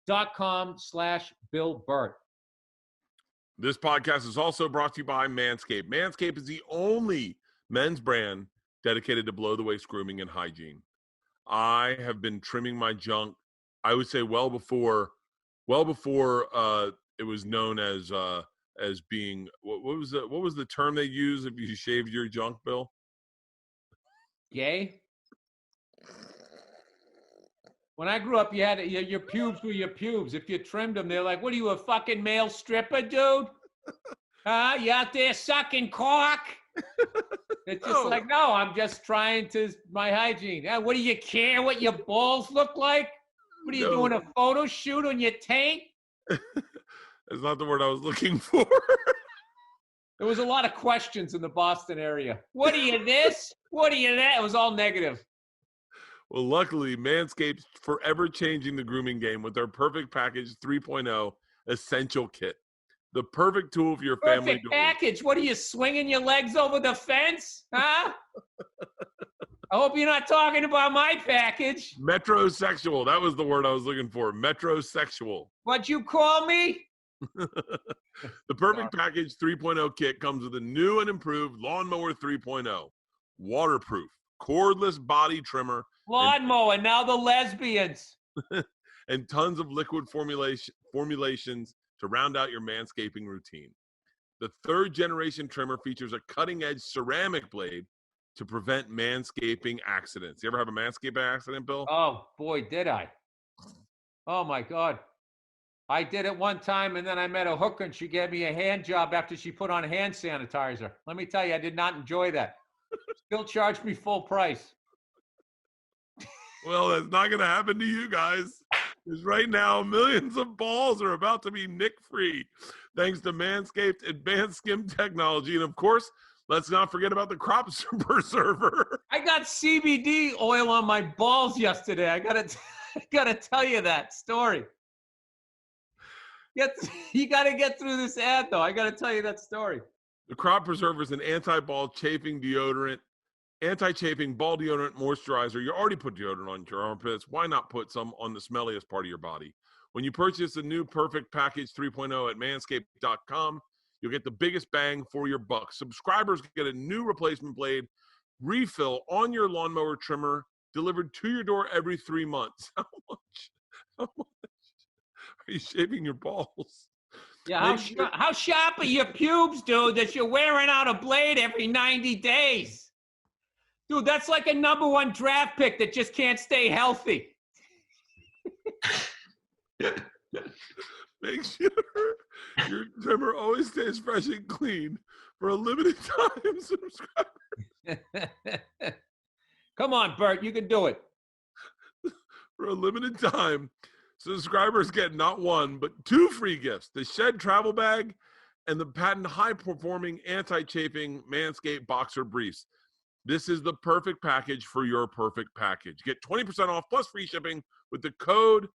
Speaker 1: simplysafe.com/BillBert.
Speaker 2: This podcast is also brought to you by Manscaped. Manscaped is the only men's brand dedicated to below-the-waist grooming and hygiene. I have been trimming my junk, I would say well before it was known as being what was the term they used if you shaved your junk, Bill?
Speaker 1: Gay? When I grew up, you had your pubes were your pubes. If you trimmed them, they're like, "What are you, a fucking male stripper, dude? Huh? You out there sucking cock?" It's just like, no, I'm just trying my hygiene. What do you care what your balls look like? What are you doing, a photo shoot on your taint?
Speaker 2: That's not the word I was looking for.
Speaker 1: There was a lot of questions in the Boston area. What are you this? What are you that? It was all negative.
Speaker 2: Well, luckily, Manscaped's forever changing the grooming game with their Perfect Package 3.0 Essential Kit. The perfect tool for your family.
Speaker 1: Perfect package. What are you, swinging your legs over the fence? Huh? I hope you're not talking about my package.
Speaker 2: Metrosexual. That was the word I was looking for. Metrosexual.
Speaker 1: What'd you call me?
Speaker 2: The Perfect Package 3.0 kit comes with a new and improved Lawnmower 3.0. Waterproof, cordless body trimmer.
Speaker 1: Lawnmower, now the lesbians.
Speaker 2: And tons of liquid formulations to round out your manscaping routine. The third generation trimmer features a cutting-edge ceramic blade to prevent manscaping accidents. You ever have a manscaping accident, Bill?
Speaker 1: Oh, boy, did I. Oh, my God. I did it one time, and then I met a hooker, and she gave me a hand job after she put on hand sanitizer. Let me tell you, I did not enjoy that. Still charged me full price.
Speaker 2: Well, that's not going to happen to you guys. Because right now, millions of balls are about to be nick-free thanks to Manscaped advanced skin technology. And, of course, let's not forget about the crop preserver.
Speaker 1: I got CBD oil on my balls yesterday. I gotta tell you that story. You got to get through this ad, though. I got to tell you that story.
Speaker 2: The crop preserver is an anti-ball chafing deodorant, anti-chafing ball deodorant moisturizer. You already put deodorant on your armpits. Why not put some on the smelliest part of your body? When you purchase the new Perfect Package 3.0 at manscaped.com, you'll get the biggest bang for your buck. Subscribers get a new replacement blade refill on your lawnmower trimmer delivered to your door every 3 months. How much are you shaving your balls?
Speaker 1: Yeah, how sharp are your pubes, dude, that you're wearing out a blade every 90 days? Dude, that's like a number one draft pick that just can't stay healthy.
Speaker 2: Make sure your trimmer always stays fresh and clean. For a limited time, subscribe.
Speaker 1: Come on, Bert, you can do it.
Speaker 2: For a limited time, subscribers get not one, but 2 free gifts: the Shed travel bag and the patent high-performing anti-chafing Manscaped boxer briefs. This is the perfect package for your perfect package. Get 20% off plus free shipping with the code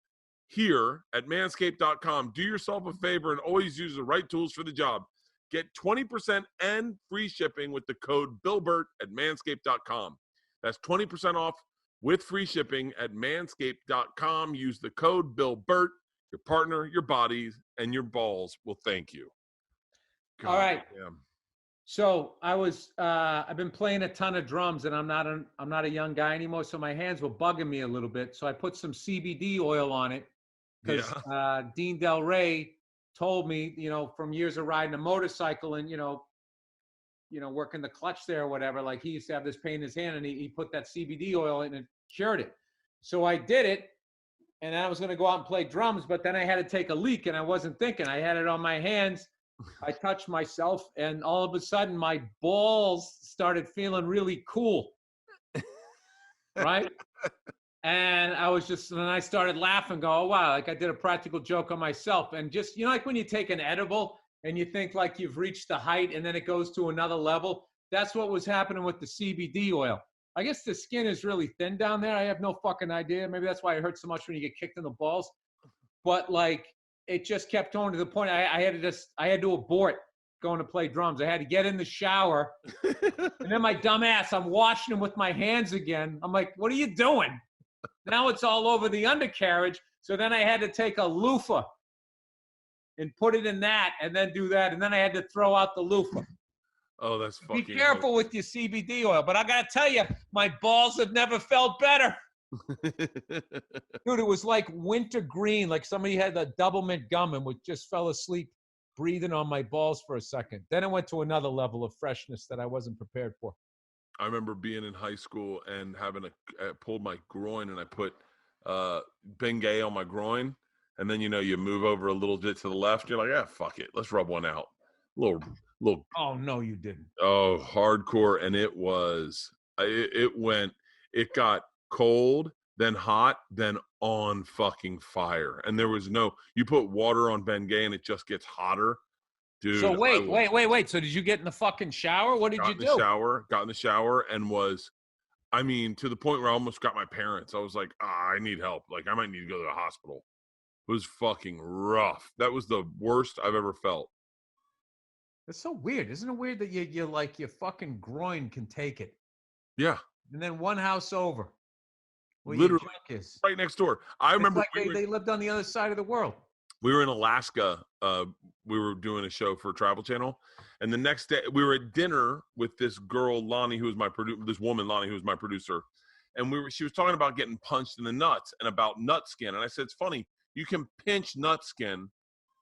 Speaker 2: here at manscaped.com. Do yourself a favor and always use the right tools for the job. Get 20% and free shipping with the code BillBert at manscaped.com. That's 20% off with free shipping at manscaped.com. Use the code BillBert. Your partner, your bodies, and your balls will thank you. God,
Speaker 1: all right.
Speaker 2: Damn.
Speaker 1: So I've been playing a ton of drums, and I'm not a young guy anymore, so my hands were bugging me a little bit. So I put some CBD oil on it because Dean Del Rey told me, from years of riding a motorcycle and working the clutch there or whatever, like he used to have this pain in his hand, and he put that CBD oil in and cured it. So I did it, and I was going to go out and play drums, but then I had to take a leak, and I wasn't thinking. I had it on my hands. I touched myself, and all of a sudden my balls started feeling really cool. Right? And I started laughing, go, oh, wow, like I did a practical joke on myself. And just, like when you take an edible and you think like you've reached the height and then it goes to another level, that's what was happening with the CBD oil. I guess the skin is really thin down there. I have no fucking idea. Maybe that's why it hurts so much when you get kicked in the balls. But like, it just kept going to the point I had to abort going to play drums. I had to get in the shower. And then my dumb ass, I'm washing them with my hands again. I'm like, what are you doing? Now it's all over the undercarriage. So then I had to take a loofah and put it in that and then do that. And then I had to throw out the loofah.
Speaker 2: Oh, that's fucking
Speaker 1: Be careful with your CBD oil. But I got to tell you, my balls have never felt better. Dude, it was like winter green, like somebody had a double mint gum and just fell asleep breathing on my balls for a second. Then it went to another level of freshness that I wasn't prepared for.
Speaker 2: I remember being in high school and having pulled my groin, and I put Bengay on my groin, and then you move over a little bit to the left. You're like, fuck it, let's rub one out. Little.
Speaker 1: Oh no, you didn't.
Speaker 2: Oh, hardcore, and it got cold, then hot, then on fucking fire. And there was you put water on Bengay and it just gets hotter. Dude.
Speaker 1: So wait. So did you get in the fucking shower? What did you do?
Speaker 2: Got in the shower and to the point where I almost got my parents. I was like, I need help. Like I might need to go to the hospital. It was fucking rough. That was the worst I've ever felt.
Speaker 1: It's so weird. Isn't it weird that you like your fucking groin can take it?
Speaker 2: Yeah,
Speaker 1: And then one house over where your
Speaker 2: literally
Speaker 1: junk is.
Speaker 2: right next door. I
Speaker 1: It's
Speaker 2: remember
Speaker 1: like they lived on the other side of the world.
Speaker 2: we were in Alaska. We were doing a show for Travel Channel, and the next day we were at dinner with this girl Lonnie, who was my this woman Lonnie, who was my producer, and she was talking about getting punched in the nuts and about nut skin, and I said it's funny, you can pinch nut skin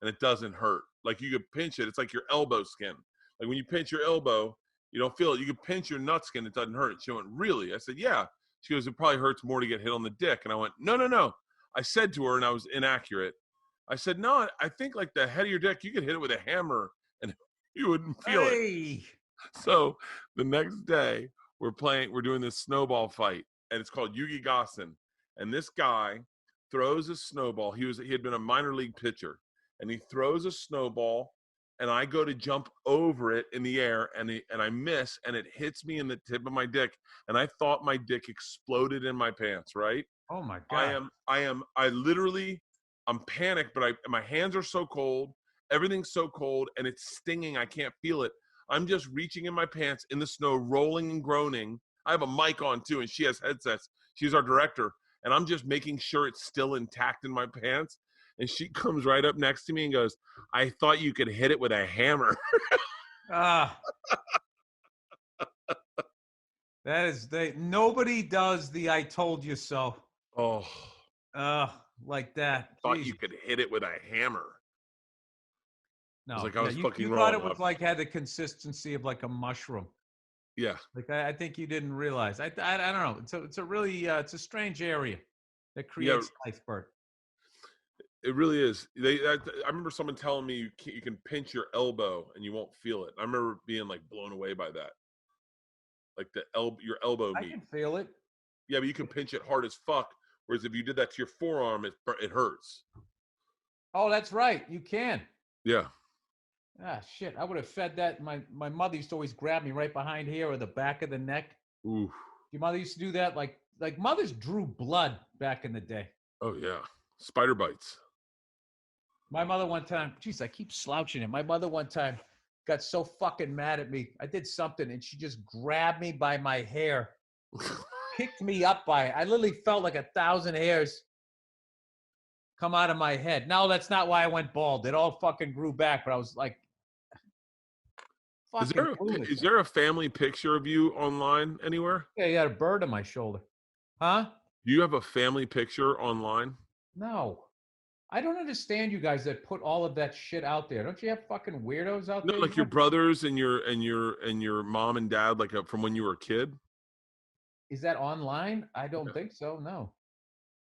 Speaker 2: and it doesn't hurt. Like you could pinch it, it's like your elbow skin. Like when you pinch your elbow, you don't feel it. You can pinch your nut skin, it doesn't hurt. She went, really? I said, yeah. She goes, it probably hurts more to get hit on the dick. And I went, no. I said to her, and I was inaccurate. I said, no, I think like the head of your dick, you could hit it with a hammer and you wouldn't feel it. So the next day we're doing this snowball fight, and it's called Yugi Gassen. And this guy throws a snowball. He had been a minor league pitcher, and he throws a snowball, and I go to jump over it in the air, and I miss, and it hits me in the tip of my dick, and I thought my dick exploded in my pants, right?
Speaker 1: Oh my God.
Speaker 2: I'm panicked, but my hands are so cold, everything's so cold, and it's stinging. I can't feel it. I'm just reaching in my pants in the snow, rolling and groaning. I have a mic on too, and she has headsets. She's our director, and I'm just making sure it's still intact in my pants. And she comes right up next to me and goes, I thought you could hit it with a hammer.
Speaker 1: Nobody does the I told you so.
Speaker 2: Oh.
Speaker 1: Like that.
Speaker 2: I thought you could hit it with a hammer.
Speaker 1: No,
Speaker 2: I was like, I was fucking
Speaker 1: you
Speaker 2: wrong.
Speaker 1: thought it was like had the consistency of like a mushroom.
Speaker 2: Yeah.
Speaker 1: Like I think you didn't realize. I don't know. It's a really it's a strange area that creates life, Bert.
Speaker 2: It really is. I remember someone telling me you can pinch your elbow and you won't feel it. I remember being like blown away by that. Like your elbow meat.
Speaker 1: I can feel it.
Speaker 2: Yeah, but you can pinch it hard as fuck. Whereas if you did that to your forearm, it hurts.
Speaker 1: Oh, that's right. You can.
Speaker 2: Yeah.
Speaker 1: Ah, shit. I would have fed that. My mother used to always grab me right behind here or the back of the neck.
Speaker 2: Ooh.
Speaker 1: Your mother used to do that? Like mothers drew blood back in the day.
Speaker 2: Oh, yeah. Spider bites.
Speaker 1: My mother one time, geez, I keep slouching it. My mother one time got so fucking mad at me. I did something, and she just grabbed me by my hair, picked me up by it. I literally felt like 1,000 hairs come out of my head. No, that's not why I went bald. It all fucking grew back, but I was like,
Speaker 2: is there a family picture of you online anywhere?
Speaker 1: Yeah, you got a bird on my shoulder. Huh?
Speaker 2: Do you have a family picture online?
Speaker 1: No. I don't understand you guys that put all of that shit out there. Don't you have fucking weirdos out there?
Speaker 2: No, like your brothers and your mom and dad, like from when you were a kid.
Speaker 1: Is that online? I don't think so. No.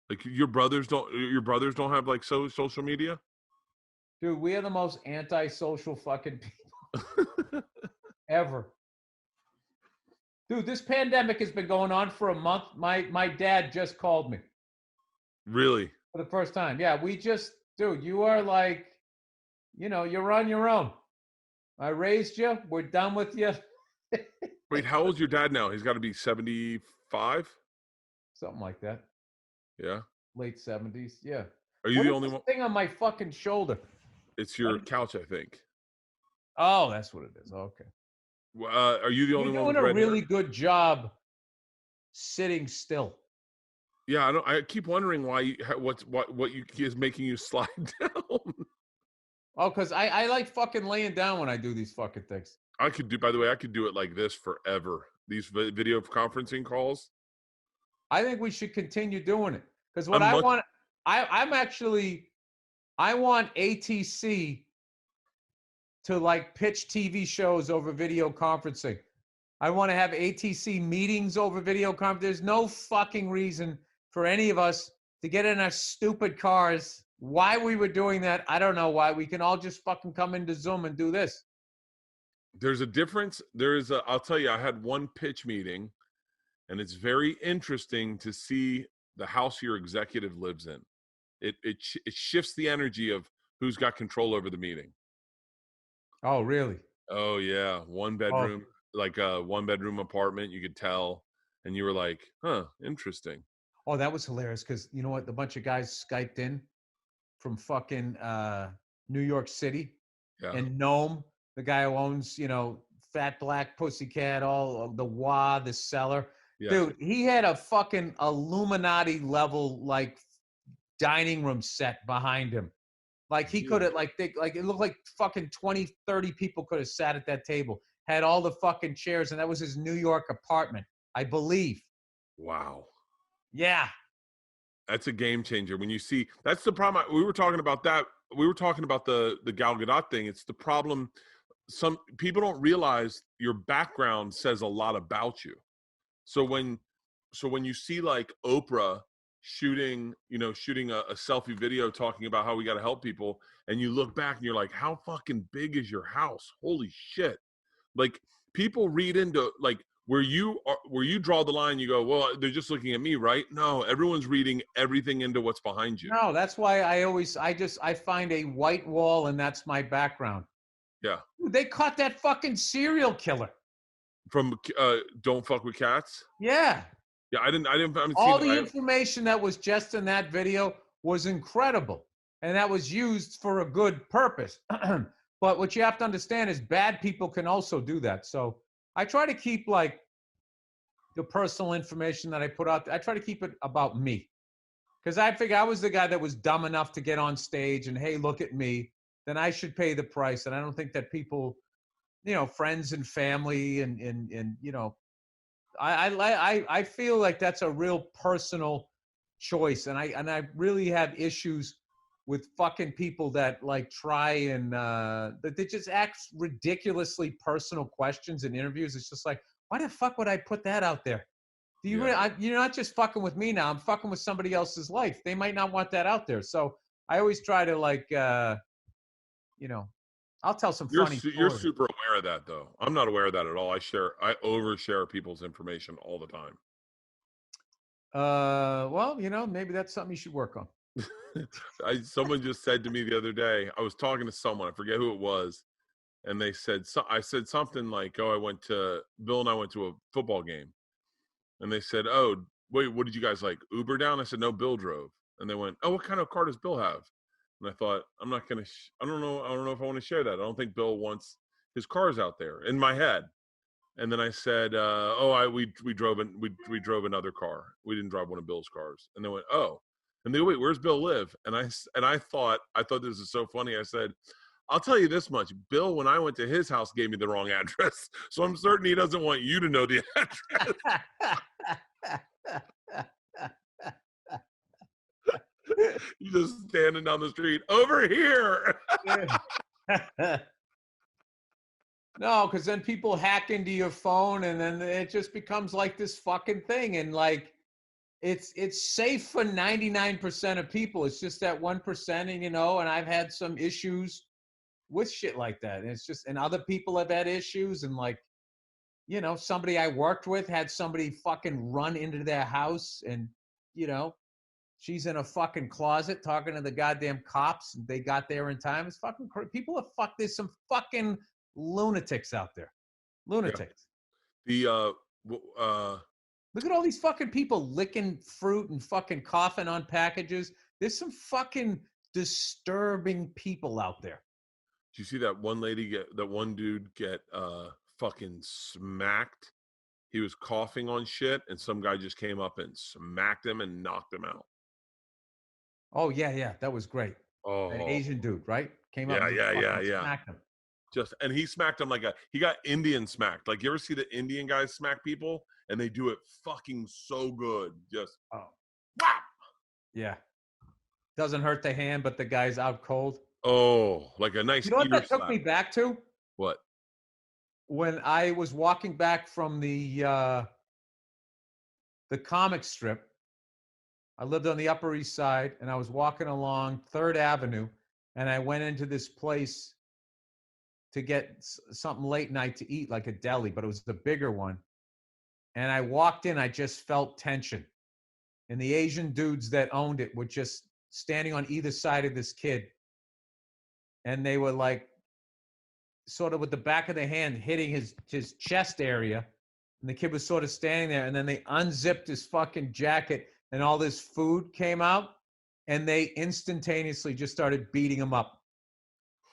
Speaker 2: Like your brothers don't have like social media?
Speaker 1: Dude, we are the most antisocial fucking people ever. Dude, this pandemic has been going on for a month. My dad just called me.
Speaker 2: Really?
Speaker 1: For the first time. Yeah, dude, you are like, you're on your own. I raised you. We're done with you.
Speaker 2: Wait, how old's your dad now? He's got to be 75?
Speaker 1: Something like that.
Speaker 2: Yeah.
Speaker 1: Late 70s. Yeah.
Speaker 2: Are you the only one?
Speaker 1: Thing on my fucking shoulder.
Speaker 2: It's your couch, I think.
Speaker 1: Oh, that's what it is. Okay.
Speaker 2: Are you the only one?
Speaker 1: You're doing a really good job sitting still.
Speaker 2: Yeah, I keep wondering why what is making you slide down.
Speaker 1: Oh, because I like fucking laying down when I do these fucking things.
Speaker 2: I could do it like this forever. These video conferencing calls.
Speaker 1: I think we should continue doing it because I want ATC to like pitch TV shows over video conferencing. I want to have ATC meetings over video conferencing. There's no fucking reason for any of us to get in our stupid cars. Why we were doing that, I don't know why. We can all just fucking come into Zoom and do this.
Speaker 2: There's a difference. I'll tell you, I had one pitch meeting, and it's very interesting to see the house your executive lives in. It shifts the energy of who's got control over the meeting.
Speaker 1: Oh, really?
Speaker 2: Oh, yeah. One bedroom, like a one-bedroom apartment, you could tell. And you were like, huh, interesting.
Speaker 1: Oh, that was hilarious because you know what? The bunch of guys Skyped in from fucking New York City and Nome. the guy who owns, Fat Black Pussycat, all of the Wah, the Cellar.
Speaker 2: Yeah.
Speaker 1: Dude, he had a fucking Illuminati level, like, dining room set behind him. Like, he could have, it looked like fucking 20, 30 people could have sat at that table. Had all the fucking chairs, and that was his New York apartment, I believe.
Speaker 2: Wow.
Speaker 1: Yeah.
Speaker 2: That's a game changer. When you see, that's the problem. We were talking about that. We were talking about the Gal Gadot thing. It's the problem. Some people don't realize your background says a lot about you. So when you see like Oprah shooting a selfie video talking about how we got to help people, and you look back and you're like, how fucking big is your house? Holy shit. Like, people read into, like, where you draw the line, you go, well, they're just looking at me, right? No, everyone's reading everything into what's behind you.
Speaker 1: No, that's why I find a white wall, and that's my background.
Speaker 2: Yeah.
Speaker 1: They caught that fucking serial killer.
Speaker 2: From Don't Fuck with Cats?
Speaker 1: Yeah.
Speaker 2: Yeah, I haven't
Speaker 1: All
Speaker 2: seen
Speaker 1: the information that was just in that video was incredible, and that was used for a good purpose. But what you have to understand is bad people can also do that. So I try to keep, like, the personal information that I put out, I try to keep it about me. Because I figure I was the guy that was dumb enough to get on stage and, hey, look at me, then I should pay the price. And I don't think that people, friends and family and I feel like that's a real personal choice. And I really have issues with fucking people that, like, try and that they just ask ridiculously personal questions in interviews. It's just like, why the fuck would I put that out there? Do you really, you're not just fucking with me now. I'm fucking with somebody else's life. They might not want that out there. So I always try to, like, I'll tell some funny stories.
Speaker 2: You're super aware of that, though. I'm not aware of that at all. I overshare people's information all the time.
Speaker 1: Well, maybe that's something you should work on.
Speaker 2: Someone just said to me the other day, I was talking to someone, I forget who it was, and they said, I said something like, oh, Bill and I went to a football game. And they said, oh, wait, what did you guys, like, Uber down? I said, no, Bill drove. And they went, oh, what kind of car does Bill have? And I thought, I'm not going to, I don't know if I want to share that. I don't think Bill wants his cars out there, in my head. And then I said, we drove another car. We didn't drive one of Bill's cars. And they went, oh. And they go, wait, where's Bill live? And I thought this is so funny. I said, I'll tell you this much. Bill, when I went to his house, gave me the wrong address. So I'm certain he doesn't want you to know the address. You're just standing down the street, over here.
Speaker 1: No, because then people hack into your phone, and then it just becomes like this fucking thing. And, like, it's safe for 99% of people. It's just that 1%, and I've had some issues with shit like that. And it's just, and other people have had issues, and, like, somebody I worked with had somebody fucking run into their house, and she's in a fucking closet talking to the goddamn cops, and they got there in time. It's fucking people are fucked. There's some fucking lunatics out there. Lunatics.
Speaker 2: Yeah.
Speaker 1: Look at all these fucking people licking fruit and fucking coughing on packages. There's some fucking disturbing people out there.
Speaker 2: Did you see that one dude get fucking smacked? He was coughing on shit, and some guy just came up and smacked him and knocked him out.
Speaker 1: Oh, yeah. That was great.
Speaker 2: Oh,
Speaker 1: an Asian dude, right? Came up and smacked him.
Speaker 2: And he smacked him he got Indian smacked. Like, you ever see the Indian guys smack people? And they do it fucking so good. Just,
Speaker 1: wow. Yeah. Doesn't hurt the hand, but the guy's out cold.
Speaker 2: Oh, like a nice.
Speaker 1: You know what that took me back to?
Speaker 2: What?
Speaker 1: When I was walking back from the comic strip. I lived on the Upper East Side, and I was walking along 3rd Avenue, and I went into this place to get something late night to eat, like a deli, but it was the bigger one. And I walked in, I just felt tension. And the Asian dudes that owned it were just standing on either side of this kid. And they were, like, sort of with the back of their hand hitting his chest area. And the kid was sort of standing there. And then they unzipped his fucking jacket, and all this food came out. And they instantaneously just started beating him up.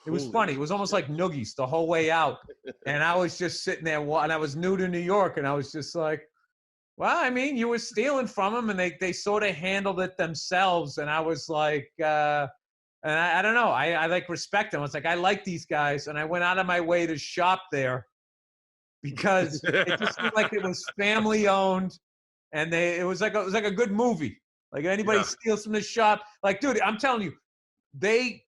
Speaker 1: It was
Speaker 2: Holy
Speaker 1: funny. It was almost like noogies the whole way out. And I was just sitting there, and I was new to New York, and I was just like, well, I mean, you were stealing from them, and they sort of handled it themselves. And I was like, and I don't know. I like respect them. I was like, I like these guys. And I went out of my way to shop there because it just seemed like it was family owned. And it was like a good movie. Like anybody
Speaker 2: Yeah.
Speaker 1: steals from the shop. Like, dude, I'm telling you, they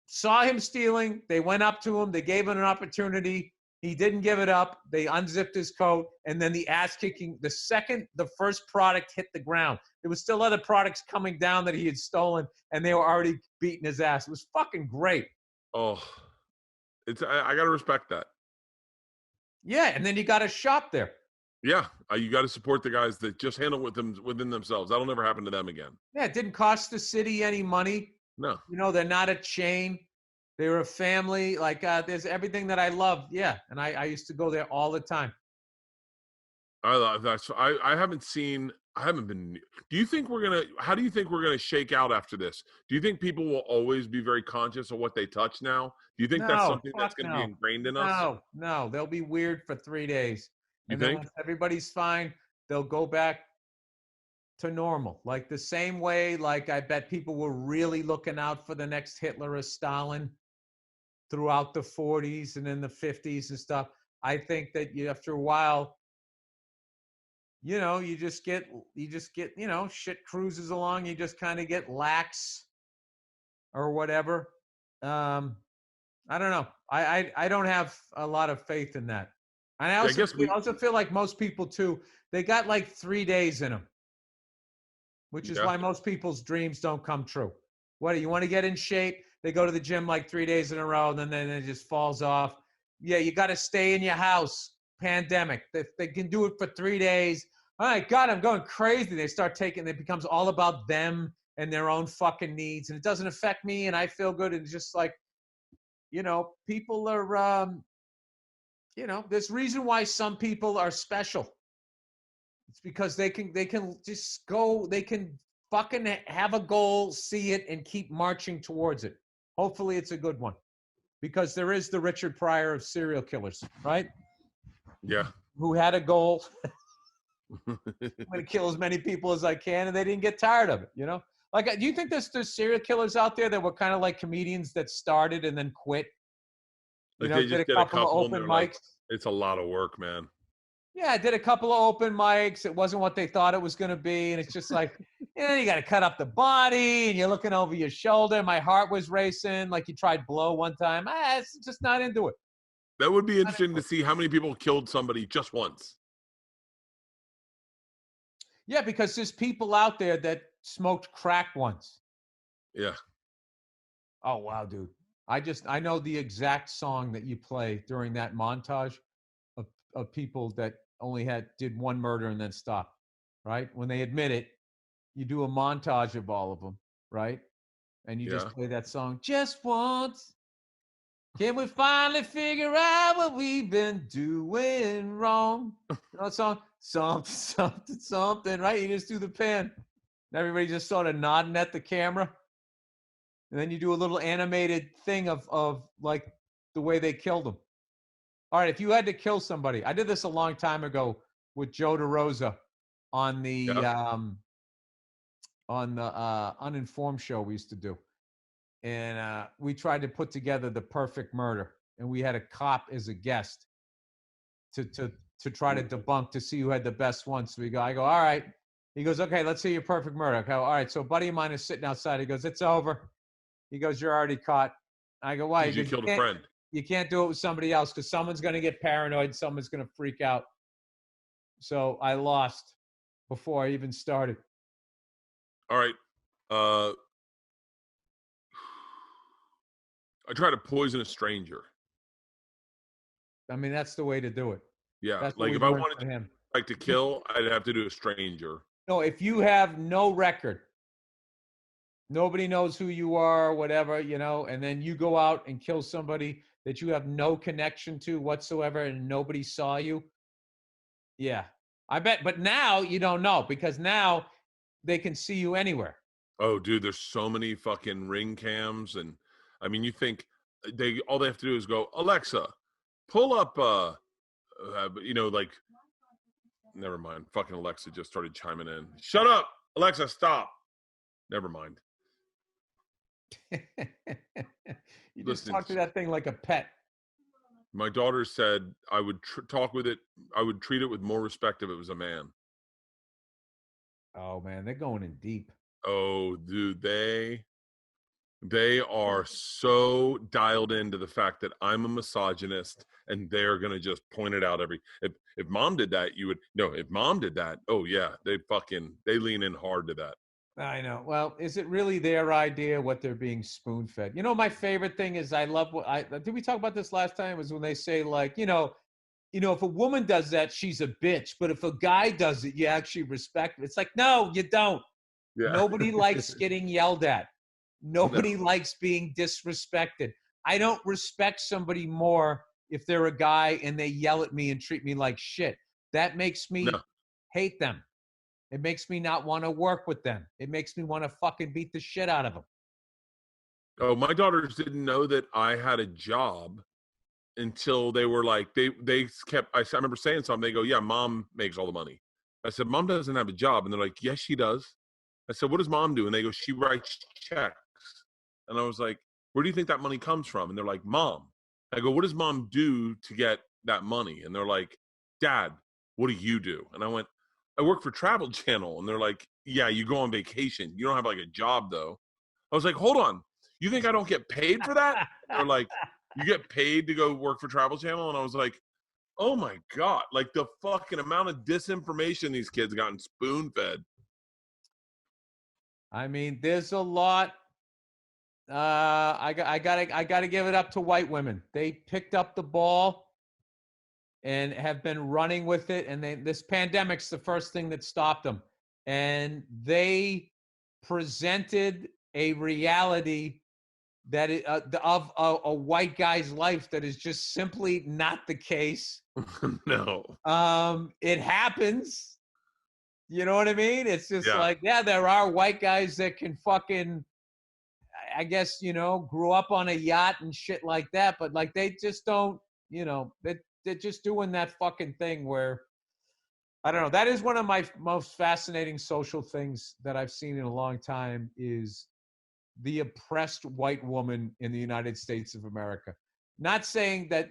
Speaker 1: saw him stealing. They went up to him. They gave him an opportunity. He didn't give it up. They unzipped his coat. And then the ass kicking, the second the first product hit the ground, there was still other products coming down that he had stolen, and they were already beating his ass. It was fucking great.
Speaker 2: Oh, I got to respect that.
Speaker 1: Yeah, and then you got to shop there.
Speaker 2: Yeah, you got to support the guys that just handle within themselves. That'll never happen to them again.
Speaker 1: Yeah, it didn't cost the city any money.
Speaker 2: No.
Speaker 1: You know, they're not a chain. They're a family. Like, there's everything that I love. Yeah, and I used to go there all the time.
Speaker 2: I love that. So I haven't been. Do you think how do you think we're gonna shake out after this? Do you think people will always be very conscious of what they touch now? Do you think that's something that's gonna be ingrained in us?
Speaker 1: No, they'll be weird for 3 days.
Speaker 2: You
Speaker 1: And
Speaker 2: think?
Speaker 1: then once everybody's fine, they'll go back to normal. Like the same way, like I bet people were really looking out for the next Hitler or Stalin throughout the 40s and in the 50s and stuff. I think that after a while, you know, you just get, you know, shit cruises along. You just kind of get lax or whatever. I don't know. I don't have a lot of faith in that. And I also feel like most people too, they got like 3 days in them, which is why most people's dreams don't come true. What, you want to get in shape? They go to the gym like 3 days in a row, and then it just falls off. Yeah, you got to stay in your house. Pandemic. If they can do it for 3 days, all right, God, I'm going crazy. They start taking, it becomes all about them and their own fucking needs, and it doesn't affect me, and I feel good. And it's just like, you know, people are, you know, there's reason why some people are special. It's because they can just go, they can fucking have a goal, see it, and keep marching towards it. Hopefully it's a good one. Because there is the Richard Pryor of serial killers, right?
Speaker 2: Yeah.
Speaker 1: Who had a goal. I'm going to kill as many people as I can, and they didn't get tired of it, you know? Like, do you think there's serial killers out there that were kind of like comedians that started and then quit? You know, did a couple of open mics.
Speaker 2: Like, it's a lot of work, man.
Speaker 1: Yeah, I did a couple of open mics. It wasn't what they thought it was going to be. And it's just like, you got to cut up the body and you're looking over your shoulder. My heart was racing. Like you tried blow one time. It's just not into it.
Speaker 2: That would be interesting to see how many people killed somebody just once.
Speaker 1: Yeah, because there's people out there that smoked crack once.
Speaker 2: Yeah.
Speaker 1: Oh, wow, dude. I know the exact song that you play during that montage of people that only did one murder and then stopped, right? When they admit it, you do a montage of all of them, right? And you just play that song, Just Once. Can we finally figure out what we've been doing wrong? You know that song? Something, right? You just do the pan. And everybody just sort of nodding at the camera. And then you do a little animated thing of like the way they killed them. All right, if you had to kill somebody, I did this a long time ago with Joe DeRosa on the Uninformed show we used to do. And we tried to put together the perfect murder. And we had a cop as a guest to try to debunk, to see who had the best one. So I go, all right. He goes, okay, let's see your perfect murder. I go, all right. So a buddy of mine is sitting outside. He goes, it's over. He goes, you're already caught. I go, why?
Speaker 2: You killed a friend.
Speaker 1: You can't do it with somebody else because someone's going to get paranoid and someone's going to freak out. So I lost before I even started.
Speaker 2: All right. I try to poison a stranger.
Speaker 1: I mean, that's the way to do it.
Speaker 2: Yeah.
Speaker 1: That's
Speaker 2: like if I wanted to kill, I'd have to do a stranger.
Speaker 1: No, if you have no record, nobody knows who you are, whatever, you know, and then you go out and kill somebody that you have no connection to whatsoever and nobody saw you. Yeah, I bet. But now you don't know because now they can see you anywhere.
Speaker 2: Oh, dude, there's so many fucking ring cams. And I mean, you think all they have to do is go, Alexa, pull up like, never mind. Fucking Alexa just started chiming in. Shut up, Alexa, stop. Never mind.
Speaker 1: You just
Speaker 2: Listen,
Speaker 1: talk to that thing like a pet.
Speaker 2: my daughter said I would talk with it. I would treat it with more respect if it was a man.
Speaker 1: Oh man, they're going in deep.
Speaker 2: Oh, dude, they are so dialed into the fact that I'm a misogynist, and they're gonna just point it out if mom did that, you would no. If mom did that, oh yeah, they lean in hard to that.
Speaker 1: I know. Well, is it really their idea what they're being spoon fed? You know, my favorite thing is I love what did we talk about this last time? Was when they say like, if a woman does that, she's a bitch. But if a guy does it, you actually respect it. It's like, no, you don't.
Speaker 2: Yeah.
Speaker 1: Nobody likes getting yelled at. Nobody
Speaker 2: No.
Speaker 1: likes being disrespected. I don't respect somebody more if they're a guy and they yell at me and treat me like shit. That makes me hate them. It makes me not want to work with them. It makes me want to fucking beat the shit out of them.
Speaker 2: Oh, my daughters didn't know that I had a job until they were like, they kept, I remember saying something. They go, yeah, mom makes all the money. I said, mom doesn't have a job. And they're like, yes, she does. I said, what does mom do? And they go, she writes checks. And I was like, where do you think that money comes from? And they're like, mom. I go, what does mom do to get that money? And they're like, dad, what do you do? And I went, I work for Travel Channel. And they're like, yeah, you go on vacation. You don't have like a job though. I was like, hold on. You think I don't get paid for that? They're like, you get paid to go work for Travel Channel? And I was like, oh my God. Like the fucking amount of disinformation these kids gotten spoon fed.
Speaker 1: I mean, there's a lot. I gotta give it up to white women. They picked up the ball and have been running with it. And this pandemic's the first thing that stopped them. And they presented a reality that of a white guy's life that is just simply not the case.
Speaker 2: No.
Speaker 1: It happens. You know what I mean? It's just
Speaker 2: Yeah.
Speaker 1: like, yeah, there are white guys that can fucking, I guess, grew up on a yacht and shit like that. But like, they just don't, they're just doing that fucking thing where, I don't know. That is one of my most fascinating social things that I've seen in a long time is the oppressed white woman in the United States of America. Not saying that,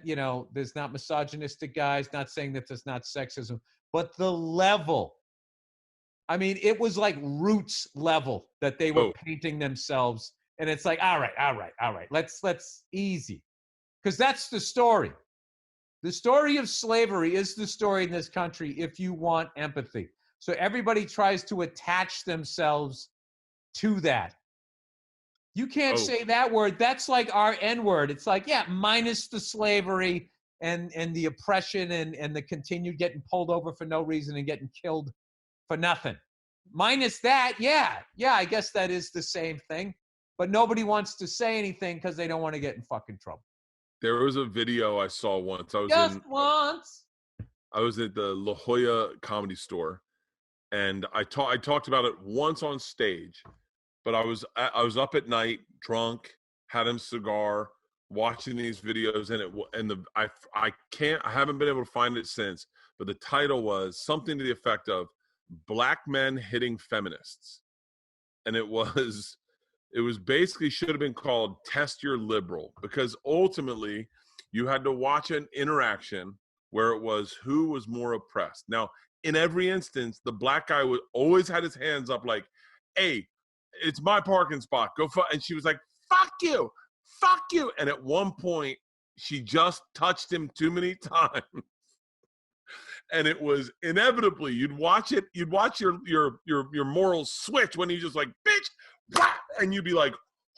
Speaker 1: there's not misogynistic guys, not saying that there's not sexism, but the level. I mean, it was like Roots level that they were painting themselves. And it's like, all right. Let's easy. Because that's the story. The story of slavery is the story in this country if you want empathy. So everybody tries to attach themselves to that. You can't say that word. That's like our N word. It's like, yeah, minus the slavery and the oppression and the continued getting pulled over for no reason and getting killed for nothing. Minus that, yeah, I guess that is the same thing. But nobody wants to say anything because they don't want to get in fucking trouble.
Speaker 2: There was a video I saw once. I was at the La Jolla Comedy Store, and I talked about it once on stage. But I was up at night, drunk, had a cigar, watching these videos, and I haven't been able to find it since. But the title was something to the effect of "Black Men Hitting Feminists," and it was basically should have been called "Test Your Liberal," because ultimately you had to watch an interaction where it was who was more oppressed. Now, in every instance, the black guy always had his hands up like, "Hey, it's my parking spot. Go fuck." And she was like, fuck you. And at one point, she just touched him too many times. And it was inevitably, you'd watch your morals switch when you just like, bitch, and you'd be like,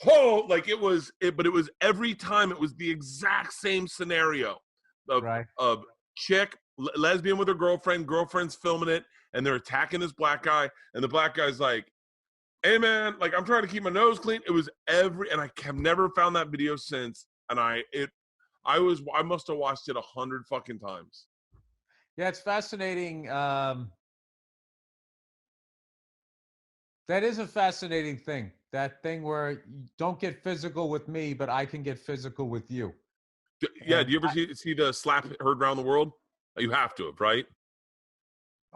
Speaker 2: oh, like but it was every time it was the exact same scenario of chick, lesbian with her girlfriend's filming it, and they're attacking this black guy, and the black guy's like, hey man, like I'm trying to keep my nose clean. It was and I have never found that video since. And I must have watched it 100 fucking times.
Speaker 1: Yeah, it's fascinating. That is a fascinating thing that thing where you don't get physical with me, but I can get physical with you.
Speaker 2: Yeah,
Speaker 1: And
Speaker 2: do you ever see the slap heard around the world? You have to have, right?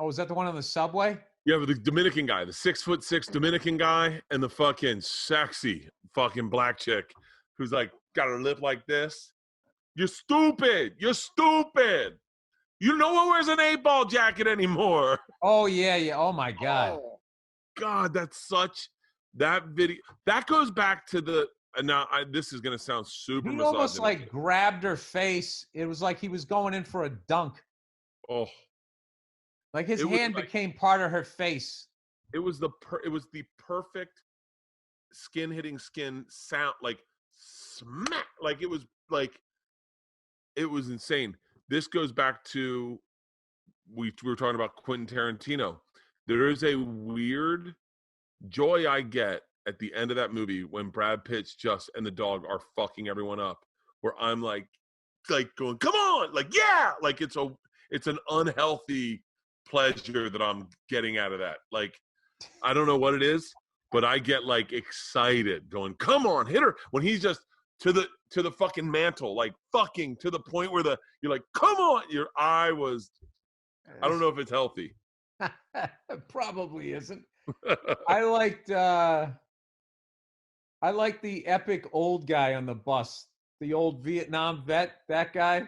Speaker 1: is that the one on the subway?
Speaker 2: You have the Dominican guy, the 6'6" Dominican guy, and the fucking sexy fucking black chick who's like got her lip like this. You're stupid. You're stupid. You no one wears an 8-ball jacket anymore.
Speaker 1: Oh yeah. Oh my God.
Speaker 2: Oh, God, that video. That goes back to the. And now this is gonna sound super.
Speaker 1: He almost like grabbed her face. It was like he was going in for a dunk.
Speaker 2: Oh,
Speaker 1: like his hand became part of her face.
Speaker 2: It was the perfect skin hitting skin sound, like smack. Like it was insane. This goes back to we were talking about Quentin Tarantino. There is a weird joy I get at the end of that movie when Brad Pitt and the dog are fucking everyone up, where I'm like going, come on, like, yeah, like it's an unhealthy pleasure that I'm getting out of that. Like, I don't know what it is, but I get like excited going, come on, hit her, when he's just to the fucking mantle, like fucking to the point where you're like, come on, I don't know if it's healthy.
Speaker 1: Probably isn't. I like the epic old guy on the bus, the old Vietnam vet, that guy.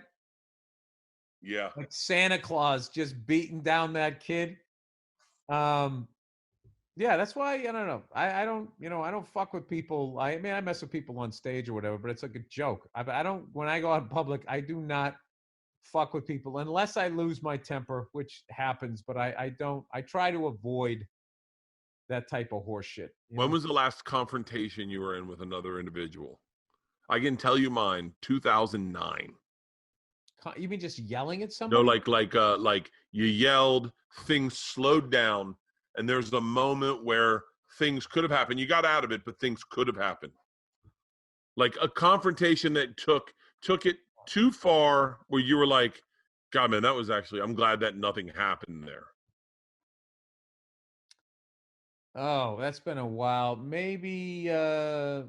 Speaker 2: Yeah.
Speaker 1: Like Santa Claus just beating down that kid. Yeah, that's why I don't know. I don't fuck with people. I mean, I mess with people on stage or whatever, but it's like a joke. I don't, when I go out in public, I do not fuck with people unless I lose my temper, which happens, but I try to avoid that type of horse shit.
Speaker 2: When was the last confrontation you were in with another individual? I can tell you mine, 2009.
Speaker 1: You mean just yelling at somebody?
Speaker 2: No, like you yelled, things slowed down, and there's a moment where things could have happened. You got out of it, but things could have happened. Like a confrontation that took it too far, where you were like, God, man, I'm glad that nothing happened there.
Speaker 1: Oh, that's been a while. Maybe I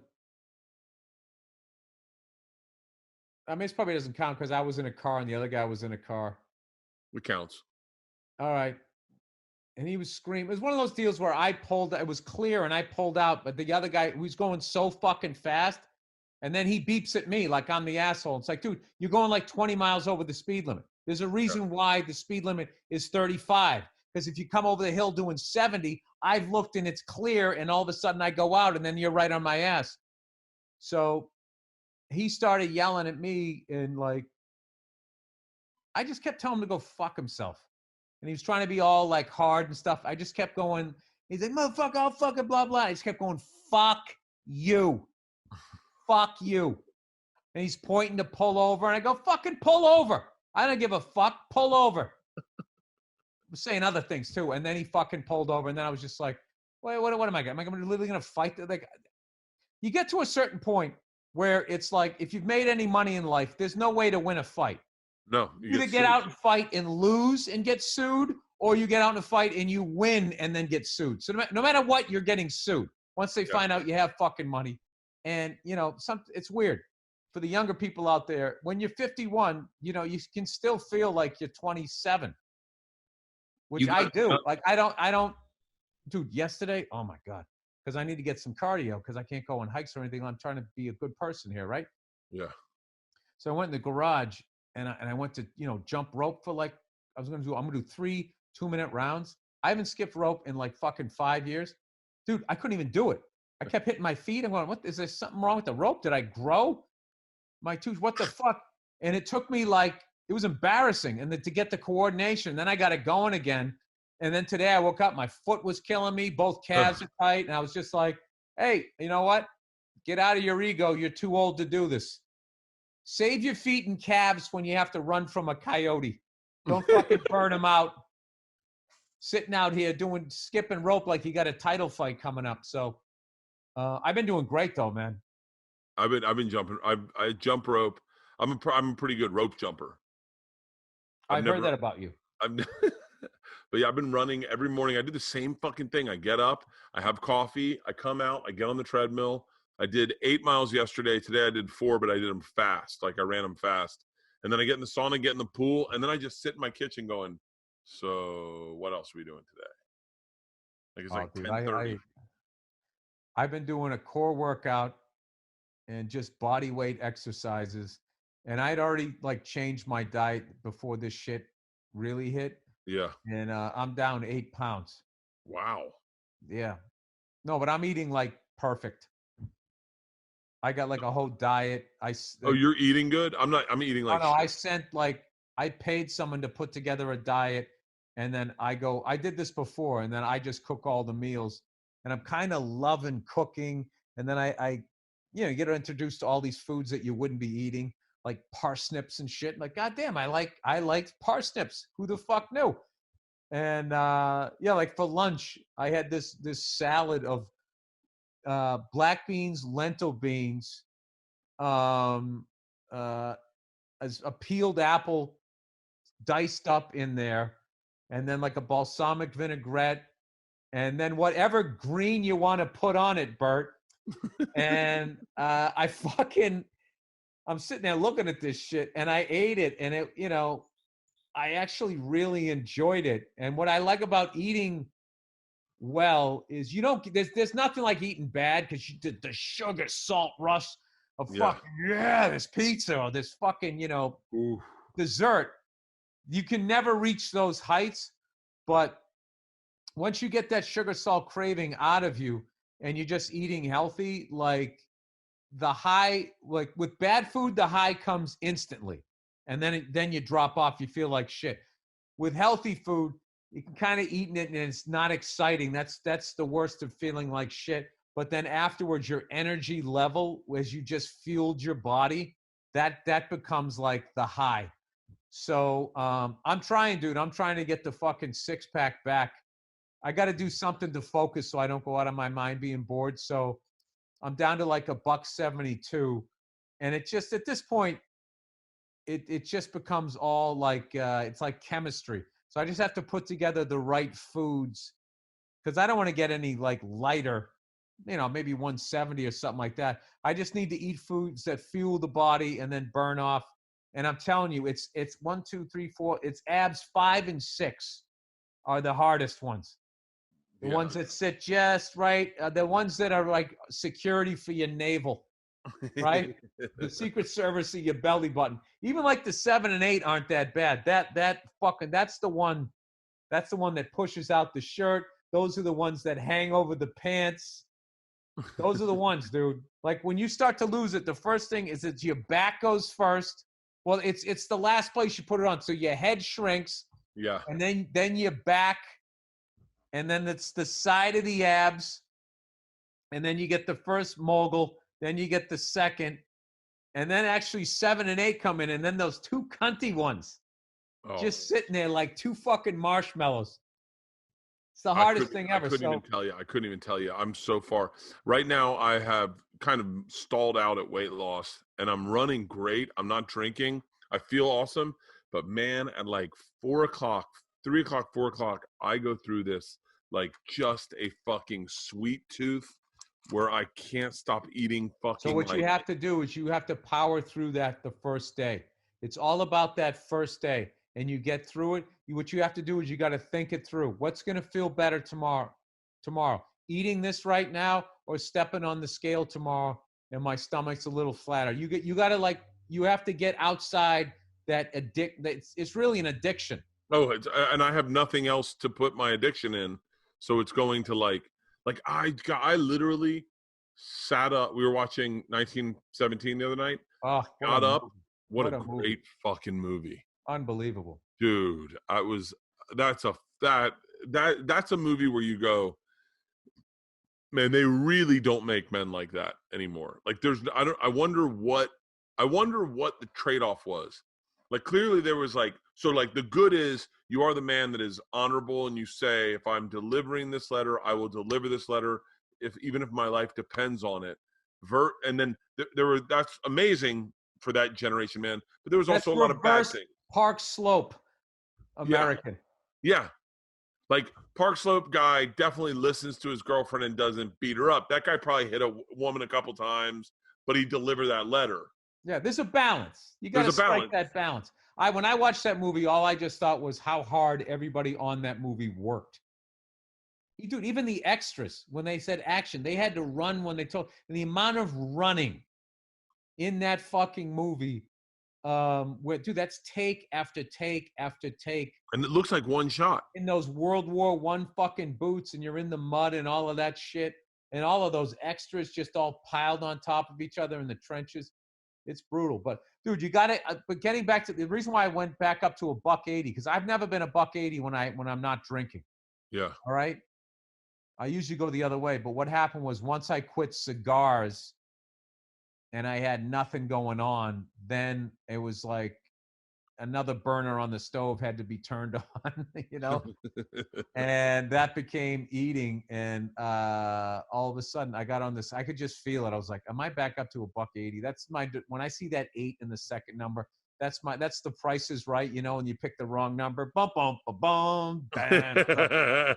Speaker 1: mean, this probably doesn't count because I was in a car and the other guy was in a car.
Speaker 2: It counts.
Speaker 1: All right. And he was screaming. It was one of those deals where it was clear and I pulled out, but the other guy was going so fucking fast. And then he beeps at me like I'm the asshole. It's like, dude, you're going like 20 miles over the speed limit. There's a reason why the speed limit is 35. Because if you come over the hill doing 70, I've looked and it's clear, and all of a sudden I go out, and then you're right on my ass. So he started yelling at me, and like, I just kept telling him to go fuck himself. And he was trying to be all like hard and stuff. I just kept going. He's like, motherfucker, I'll fucking blah, blah. I just kept going, fuck you. Fuck you. And he's pointing to pull over, and I go, fucking pull over. I don't give a fuck. Pull over. I was saying other things too, and then he fucking pulled over, and then I was just like, wait, what am I going? Am I literally going to fight? Like, you get to a certain point where it's like, if you've made any money in life, there's no way to win a fight.
Speaker 2: No,
Speaker 1: you either get out and fight and lose and get sued, or you get out and fight and you win and then get sued. So no matter what, you're getting sued once they find out you have fucking money. And it's weird for the younger people out there. When you're 51, you can still feel like you're 27. Which I do. Like, I don't, dude, yesterday, oh my God, because I need to get some cardio because I can't go on hikes or anything. I'm trying to be a good person here, right?
Speaker 2: Yeah.
Speaker 1: So I went in the garage and I went to, jump rope for like, I'm going to do 3 2-minute rounds. I haven't skipped rope in like fucking 5 years. Dude, I couldn't even do it. I kept hitting my feet. I'm going, what, is there something wrong with the rope? Did I grow? My tooth, what the fuck? And it took me like, it was embarrassing. And then to get the coordination, then I got it going again. And then today I woke up, my foot was killing me. Both calves are tight. And I was just like, hey, you know what? Get out of your ego. You're too old to do this. Save your feet and calves when you have to run from a coyote. Don't fucking burn them out. Sitting out here skipping rope like you got a title fight coming up. So I've been doing great though, man.
Speaker 2: I've been jumping. I jump rope. I'm a pretty good rope jumper.
Speaker 1: I've heard that about you.
Speaker 2: But yeah, I've been running every morning. I do the same fucking thing. I get up, I have coffee, I come out, I get on the treadmill. I did 8 miles yesterday. Today I did 4, but I did them fast. Like I ran them fast. And then I get in the sauna, get in the pool, and then I just sit in my kitchen going, so what else are we doing today? Like it's
Speaker 1: Oh,
Speaker 2: like
Speaker 1: dude,
Speaker 2: 10:30.
Speaker 1: I've been doing a core workout and just body weight exercises, and I'd already like changed my diet before this shit really hit,
Speaker 2: Yeah.
Speaker 1: and I'm down 8 pounds.
Speaker 2: Wow.
Speaker 1: Yeah, no, but I'm eating like perfect. I got like a whole diet.
Speaker 2: Oh, you're eating good? I'm eating
Speaker 1: Oh
Speaker 2: like
Speaker 1: no,
Speaker 2: shit.
Speaker 1: I sent like I paid someone to put together a diet, and then I go. I did this before, and then I just cook all the meals, and I'm kind of loving cooking. And then you get introduced to all these foods that you wouldn't be eating, like parsnips and shit. Like, goddamn, I like parsnips. Who the fuck knew? And yeah, like for lunch, I had this salad of black beans, lentil beans, um, uh, a peeled apple diced up in there, and then like a balsamic vinaigrette, and then whatever green you want to put on it, Bert. And I'm sitting there looking at this shit, and I ate it, and I actually really enjoyed it. And what I like about eating well is there's nothing like eating bad because you did the sugar salt rush of
Speaker 2: Yeah.
Speaker 1: this pizza or this fucking
Speaker 2: Ooh.
Speaker 1: dessert. You can never reach those heights, but once you get that sugar salt craving out of you and you're just eating healthy, like the high, like with bad food, the high comes instantly, and then you drop off. You feel like shit. With healthy food, you can kind of eating it and it's not exciting. That's the worst of feeling like shit. But then afterwards, your energy level, as you just fueled your body, that becomes like the high. So I'm trying, dude. I'm trying to get the fucking 6-pack back. I got to do something to focus so I don't go out of my mind being bored. So I'm down to like $172, and it just at this point, it just becomes all like it's like chemistry. So I just have to put together the right foods because I don't want to get any like lighter, maybe 170 or something like that. I just need to eat foods that fuel the body and then burn off. And I'm telling you, it's 1, 2, 3, 4. It's abs 5 and 6 are the hardest ones. The
Speaker 2: Yeah.
Speaker 1: ones that sit just right, the ones that are like security for your navel, right? The Secret Service of your belly button. Even like the 7 and 8 aren't that bad. That's the one. That's the one that pushes out the shirt. Those are the ones that hang over the pants. Those are the ones, dude. Like when you start to lose it, the first thing is that your back goes first. Well, it's the last place you put it on. So your head shrinks,
Speaker 2: Yeah.
Speaker 1: and then your back, and then it's the side of the abs, and then you get the first mogul, then you get the second, and then actually 7 and 8 come in, and then those two cunty ones
Speaker 2: Oh.
Speaker 1: just sitting there like two fucking marshmallows. It's the
Speaker 2: I
Speaker 1: hardest
Speaker 2: couldn't
Speaker 1: thing
Speaker 2: I
Speaker 1: ever.
Speaker 2: couldn't even
Speaker 1: So
Speaker 2: tell you. I couldn't even tell you. I'm so far. Right now I have kind of stalled out at weight loss and I'm running great. I'm not drinking. I feel awesome. But man, at like 4 o'clock, 3 o'clock, 4 o'clock, I go through this like just a fucking sweet tooth where I can't stop eating
Speaker 1: So
Speaker 2: fucking
Speaker 1: what you
Speaker 2: like
Speaker 1: have to do is you have to power through that the first day. It's all about that first day, and you get through it. What you have to do is you got to think it through. What's going to feel better tomorrow? Tomorrow, eating this right now or stepping on the scale tomorrow, and my stomach's a little flatter. You got to like you have to get outside that addict. It's really an addiction.
Speaker 2: oh, and I have nothing else to put my addiction in, so it's going to like I literally sat up. We were watching 1917 the other night.
Speaker 1: Oh, what a
Speaker 2: Got up.
Speaker 1: movie!
Speaker 2: What a
Speaker 1: What a movie!
Speaker 2: great fucking movie,
Speaker 1: Unbelievable.
Speaker 2: dude! I was that's a movie where you go, man. They really don't make men like that anymore. Like there's I wonder what the trade off was. Like clearly there was like so like the good is you are the man that is honorable and you say if I'm delivering this letter I will deliver this letter if even if my life depends on it. And then there were that's amazing for that generation, man. But there was
Speaker 1: That's
Speaker 2: also a lot of bad
Speaker 1: reverse
Speaker 2: things.
Speaker 1: Park Slope
Speaker 2: Yeah,
Speaker 1: American.
Speaker 2: Yeah. Like Park Slope guy definitely listens to his girlfriend and doesn't beat her up. That guy probably hit a woman a couple times, but he delivered that letter.
Speaker 1: Yeah, there's a balance. You got
Speaker 2: There's
Speaker 1: to
Speaker 2: a
Speaker 1: strike
Speaker 2: balance.
Speaker 1: that balance. When I watched that movie, all I just thought was how hard everybody on that movie worked. Dude, even the extras, when they said action, they had to run when they told. And the amount of running in that fucking movie, where dude, that's take after take after take
Speaker 2: And it looks like one shot.
Speaker 1: in those World War I fucking boots, and you're in the mud and all of that shit, and all of those extras just all piled on top of each other in the trenches. It's brutal. But dude, you got it. But getting back to the reason why I went back up to a $1.80, because I've never been a $1.80 when I'm not drinking.
Speaker 2: Yeah.
Speaker 1: All right. I usually go the other way. But what happened was once I quit cigars and I had nothing going on, then it was like another burner on the stove had to be turned on, you know, and that became eating. And all of a sudden I got on this, I could just feel it. I was like, am I back up to a $1.80? That's when I see that 8 in the second number, that's the Price is Right, you know, and you pick the wrong number. Bum, bum, bum, bum, bam.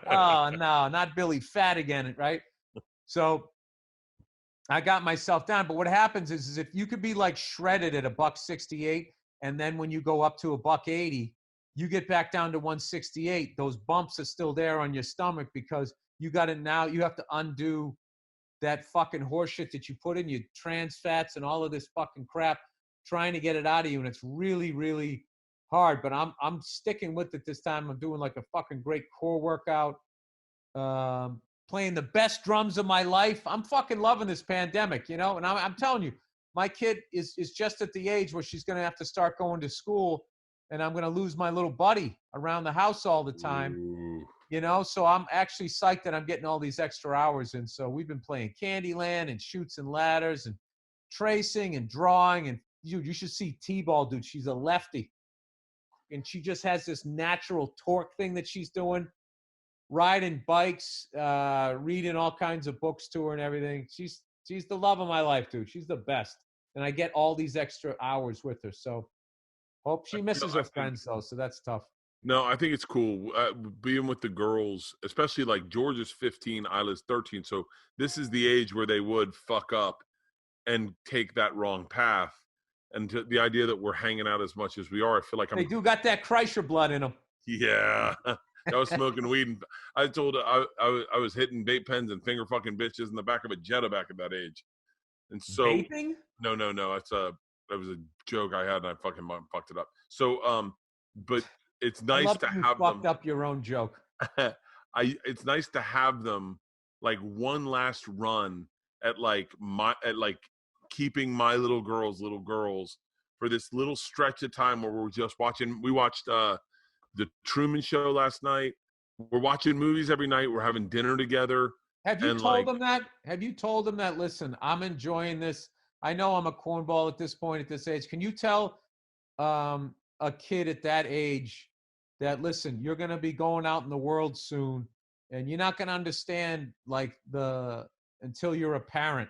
Speaker 1: Oh no, not Billy Fat again, right? So I got myself down. But what happens is if you could be like shredded at a $1.68, and then when you go up to a $1.80, you get back down to 168. Those bumps are still there on your stomach because you got it now. You have to undo that fucking horseshit that you put in your trans fats and all of this fucking crap, trying to get it out of you, and it's really, really hard. But I'm sticking with it this time. I'm doing like a fucking great core workout. Playing the best drums of my life. I'm fucking loving this pandemic, you know? And I'm telling you, my kid is just at the age where she's going to have to start going to school, and I'm going to lose my little buddy around the house all the time, you know? So I'm actually psyched that I'm getting all these extra hours in. So we've been playing Candyland and Chutes and Ladders and tracing and drawing. And you should see T-Ball, dude. She's a lefty. And she just has this natural torque thing that she's doing. Riding bikes, reading all kinds of books to her and everything. She's the love of my life, dude. She's the best. And I get all these extra hours with her. So hope she misses her friends, though. So that's tough.
Speaker 2: No, I think it's cool being with the girls, especially like Georgia's 15, Isla's 13. So this is the age where they would fuck up and take that wrong path. And the idea that we're hanging out as much as we are, I feel like
Speaker 1: They do got that Kreischer blood in them.
Speaker 2: Yeah. I was smoking weed. And I told her I was hitting vape pens and finger fucking bitches in the back of a Jetta back at that age. And so
Speaker 1: Vaping?
Speaker 2: No. That was a joke I had and I fucking fucked it up. So but it's nice to have them.
Speaker 1: Fucked up your own joke.
Speaker 2: It's nice to have them like one last run at like keeping my little girls for this little stretch of time where we're just watching. We watched the Truman Show last night. We're watching movies every night. We're having dinner together.
Speaker 1: Have you told them that? Have you told them that, listen, I'm enjoying this. I know I'm a cornball at this point, at this age. Can you tell a kid at that age that, listen, you're going to be going out in the world soon, and you're not going to understand until you're a parent,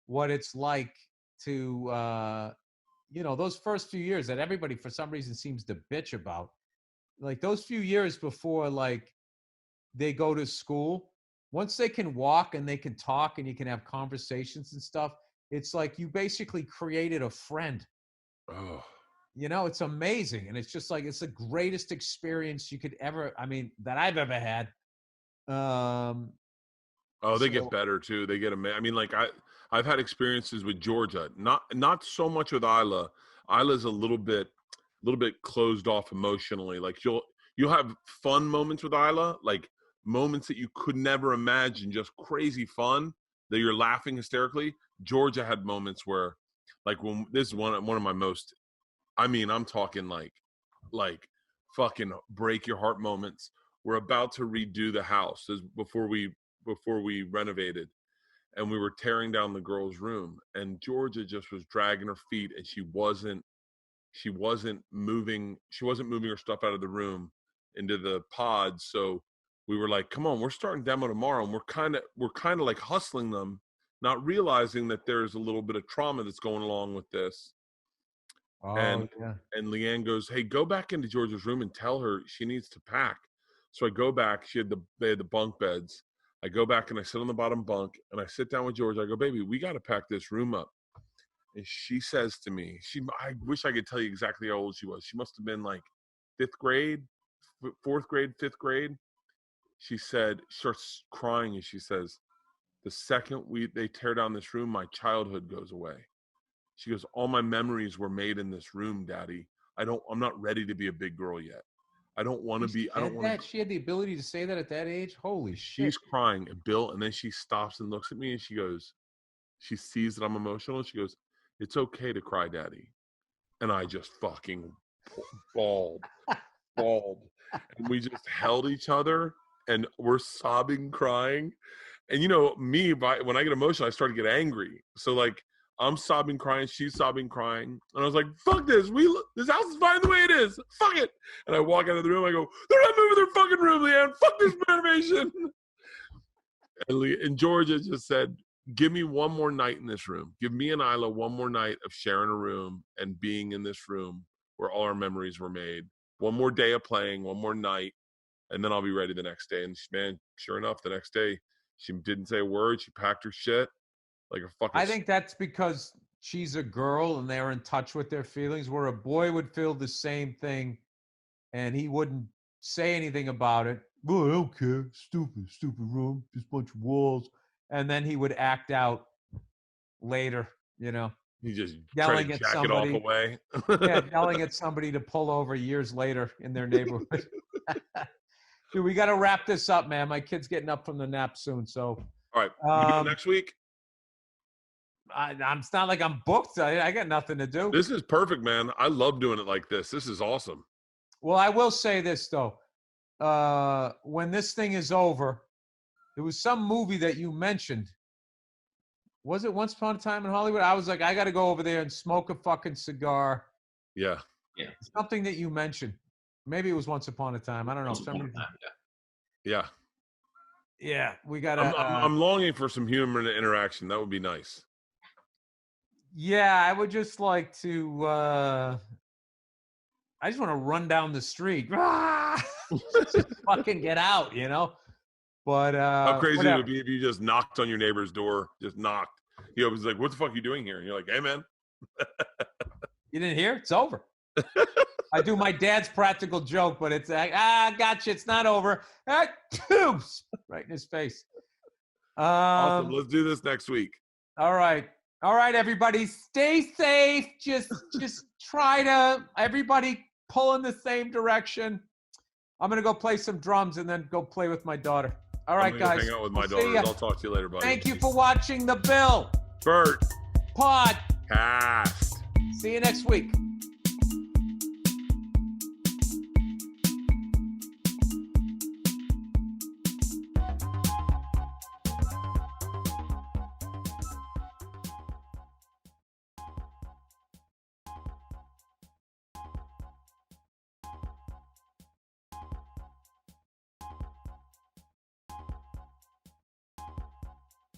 Speaker 1: what it's like to, those first few years that everybody for some reason seems to bitch about. Like those few years before, like, they go to school, once they can walk and they can talk and you can have conversations and stuff, it's like you basically created a friend.
Speaker 2: Oh.
Speaker 1: You know, it's amazing. And it's just like, it's the greatest experience you could ever, that I've ever had.
Speaker 2: They get better too. They get like I've had experiences with Georgia, not so much with Isla. Isla's a little bit closed off emotionally. Like you'll have fun moments with Isla, like moments that you could never imagine, just crazy fun that you're laughing hysterically. Georgia had moments where, like, when this is one of my most, I'm talking like fucking break your heart moments. We're about to redo the house before we renovated, and we were tearing down the girls' room, and Georgia just was dragging her feet, and she wasn't moving her stuff out of the room into the pods. So we were like, come on, we're starting demo tomorrow, and we're kind of like hustling them, not realizing that there's a little bit of trauma that's going along with this. And Leanne goes, hey, go back into Georgia's room and tell her she needs to pack. So I go back. They had the bunk beds. I go back and I sit on the bottom bunk and I sit down with George. I go, baby, we got to pack this room up. And she says to me, I wish I could tell you exactly how old she was. She must have been like 5th grade, 4th grade, 5th grade. She starts crying and she says, the second they tear down this room, my childhood goes away. She goes, all my memories were made in this room, Daddy. I'm not ready to be a big girl yet. I don't want to be. I don't want to.
Speaker 1: She had the ability to say that at that age. Holy shit!
Speaker 2: She's crying, and Bill, and then she stops and looks at me, and she goes, she sees that I'm emotional. And she goes, "It's okay to cry, Daddy." And I just fucking bawled, and we just held each other, and we're sobbing, crying, and me, when I get emotional, I start to get angry. So like. I'm sobbing, crying. She's sobbing, crying. And I was like, fuck this. This house is fine the way it is. Fuck it. And I walk out of the room. I go, they're not moving their fucking room, Leanne. Fuck this renovation. And Georgia just said, give me one more night in this room. Give me and Isla one more night of sharing a room and being in this room where all our memories were made. One more day of playing, one more night. And then I'll be ready the next day. And man, sure enough, the next day, she didn't say a word. She packed her shit. Like a fucking.
Speaker 1: I think that's because she's a girl and they're in touch with their feelings, where a boy would feel the same thing and he wouldn't say anything about it. Oh, I don't care. Stupid room. Just a bunch of walls. And then he would act out later,
Speaker 2: He just
Speaker 1: yelling
Speaker 2: at
Speaker 1: at
Speaker 2: somebody.
Speaker 1: somebody.
Speaker 2: Off away.
Speaker 1: Yeah, yelling at somebody to pull over years later in their neighborhood. Dude, we got to wrap this up, man. My kid's getting up from the nap soon. So.
Speaker 2: All right. You do it next week?
Speaker 1: It's not like I'm booked. I got nothing to do.
Speaker 2: This is perfect, man. I love doing it like this. This is awesome.
Speaker 1: Well, I will say this, though. When this thing is over, there was some movie that you mentioned. Was it Once Upon a Time in Hollywood? I was like, I got to go over there and smoke a fucking cigar.
Speaker 2: Yeah.
Speaker 1: Something that you mentioned. Maybe it was Once Upon a Time. I don't know.
Speaker 2: Yeah.
Speaker 1: Yeah, we got to.
Speaker 2: I'm longing for some human interaction. That would be nice.
Speaker 1: Yeah, I would just like to. I just want to run down the street. Just fucking get out, But
Speaker 2: how crazy
Speaker 1: whatever.
Speaker 2: it would be if you just knocked on your neighbor's door, just knocked. He was like, "What the fuck are you doing here?" And you're like, "Hey, man."
Speaker 1: You didn't hear? It's over. I do my dad's practical joke, but it's like, gotcha. It's not over. Right in his face.
Speaker 2: Awesome. Let's do this next week.
Speaker 1: All right, everybody. Stay safe. Just try to everybody pull in the same direction. I'm gonna go play some drums and then go play with my daughter. All right, guys.
Speaker 2: Hang out with my daughter. I'll talk to you later, buddy.
Speaker 1: Thank you for watching the Bill
Speaker 2: Bert
Speaker 1: Podcast.
Speaker 2: Cast.
Speaker 1: See you next week.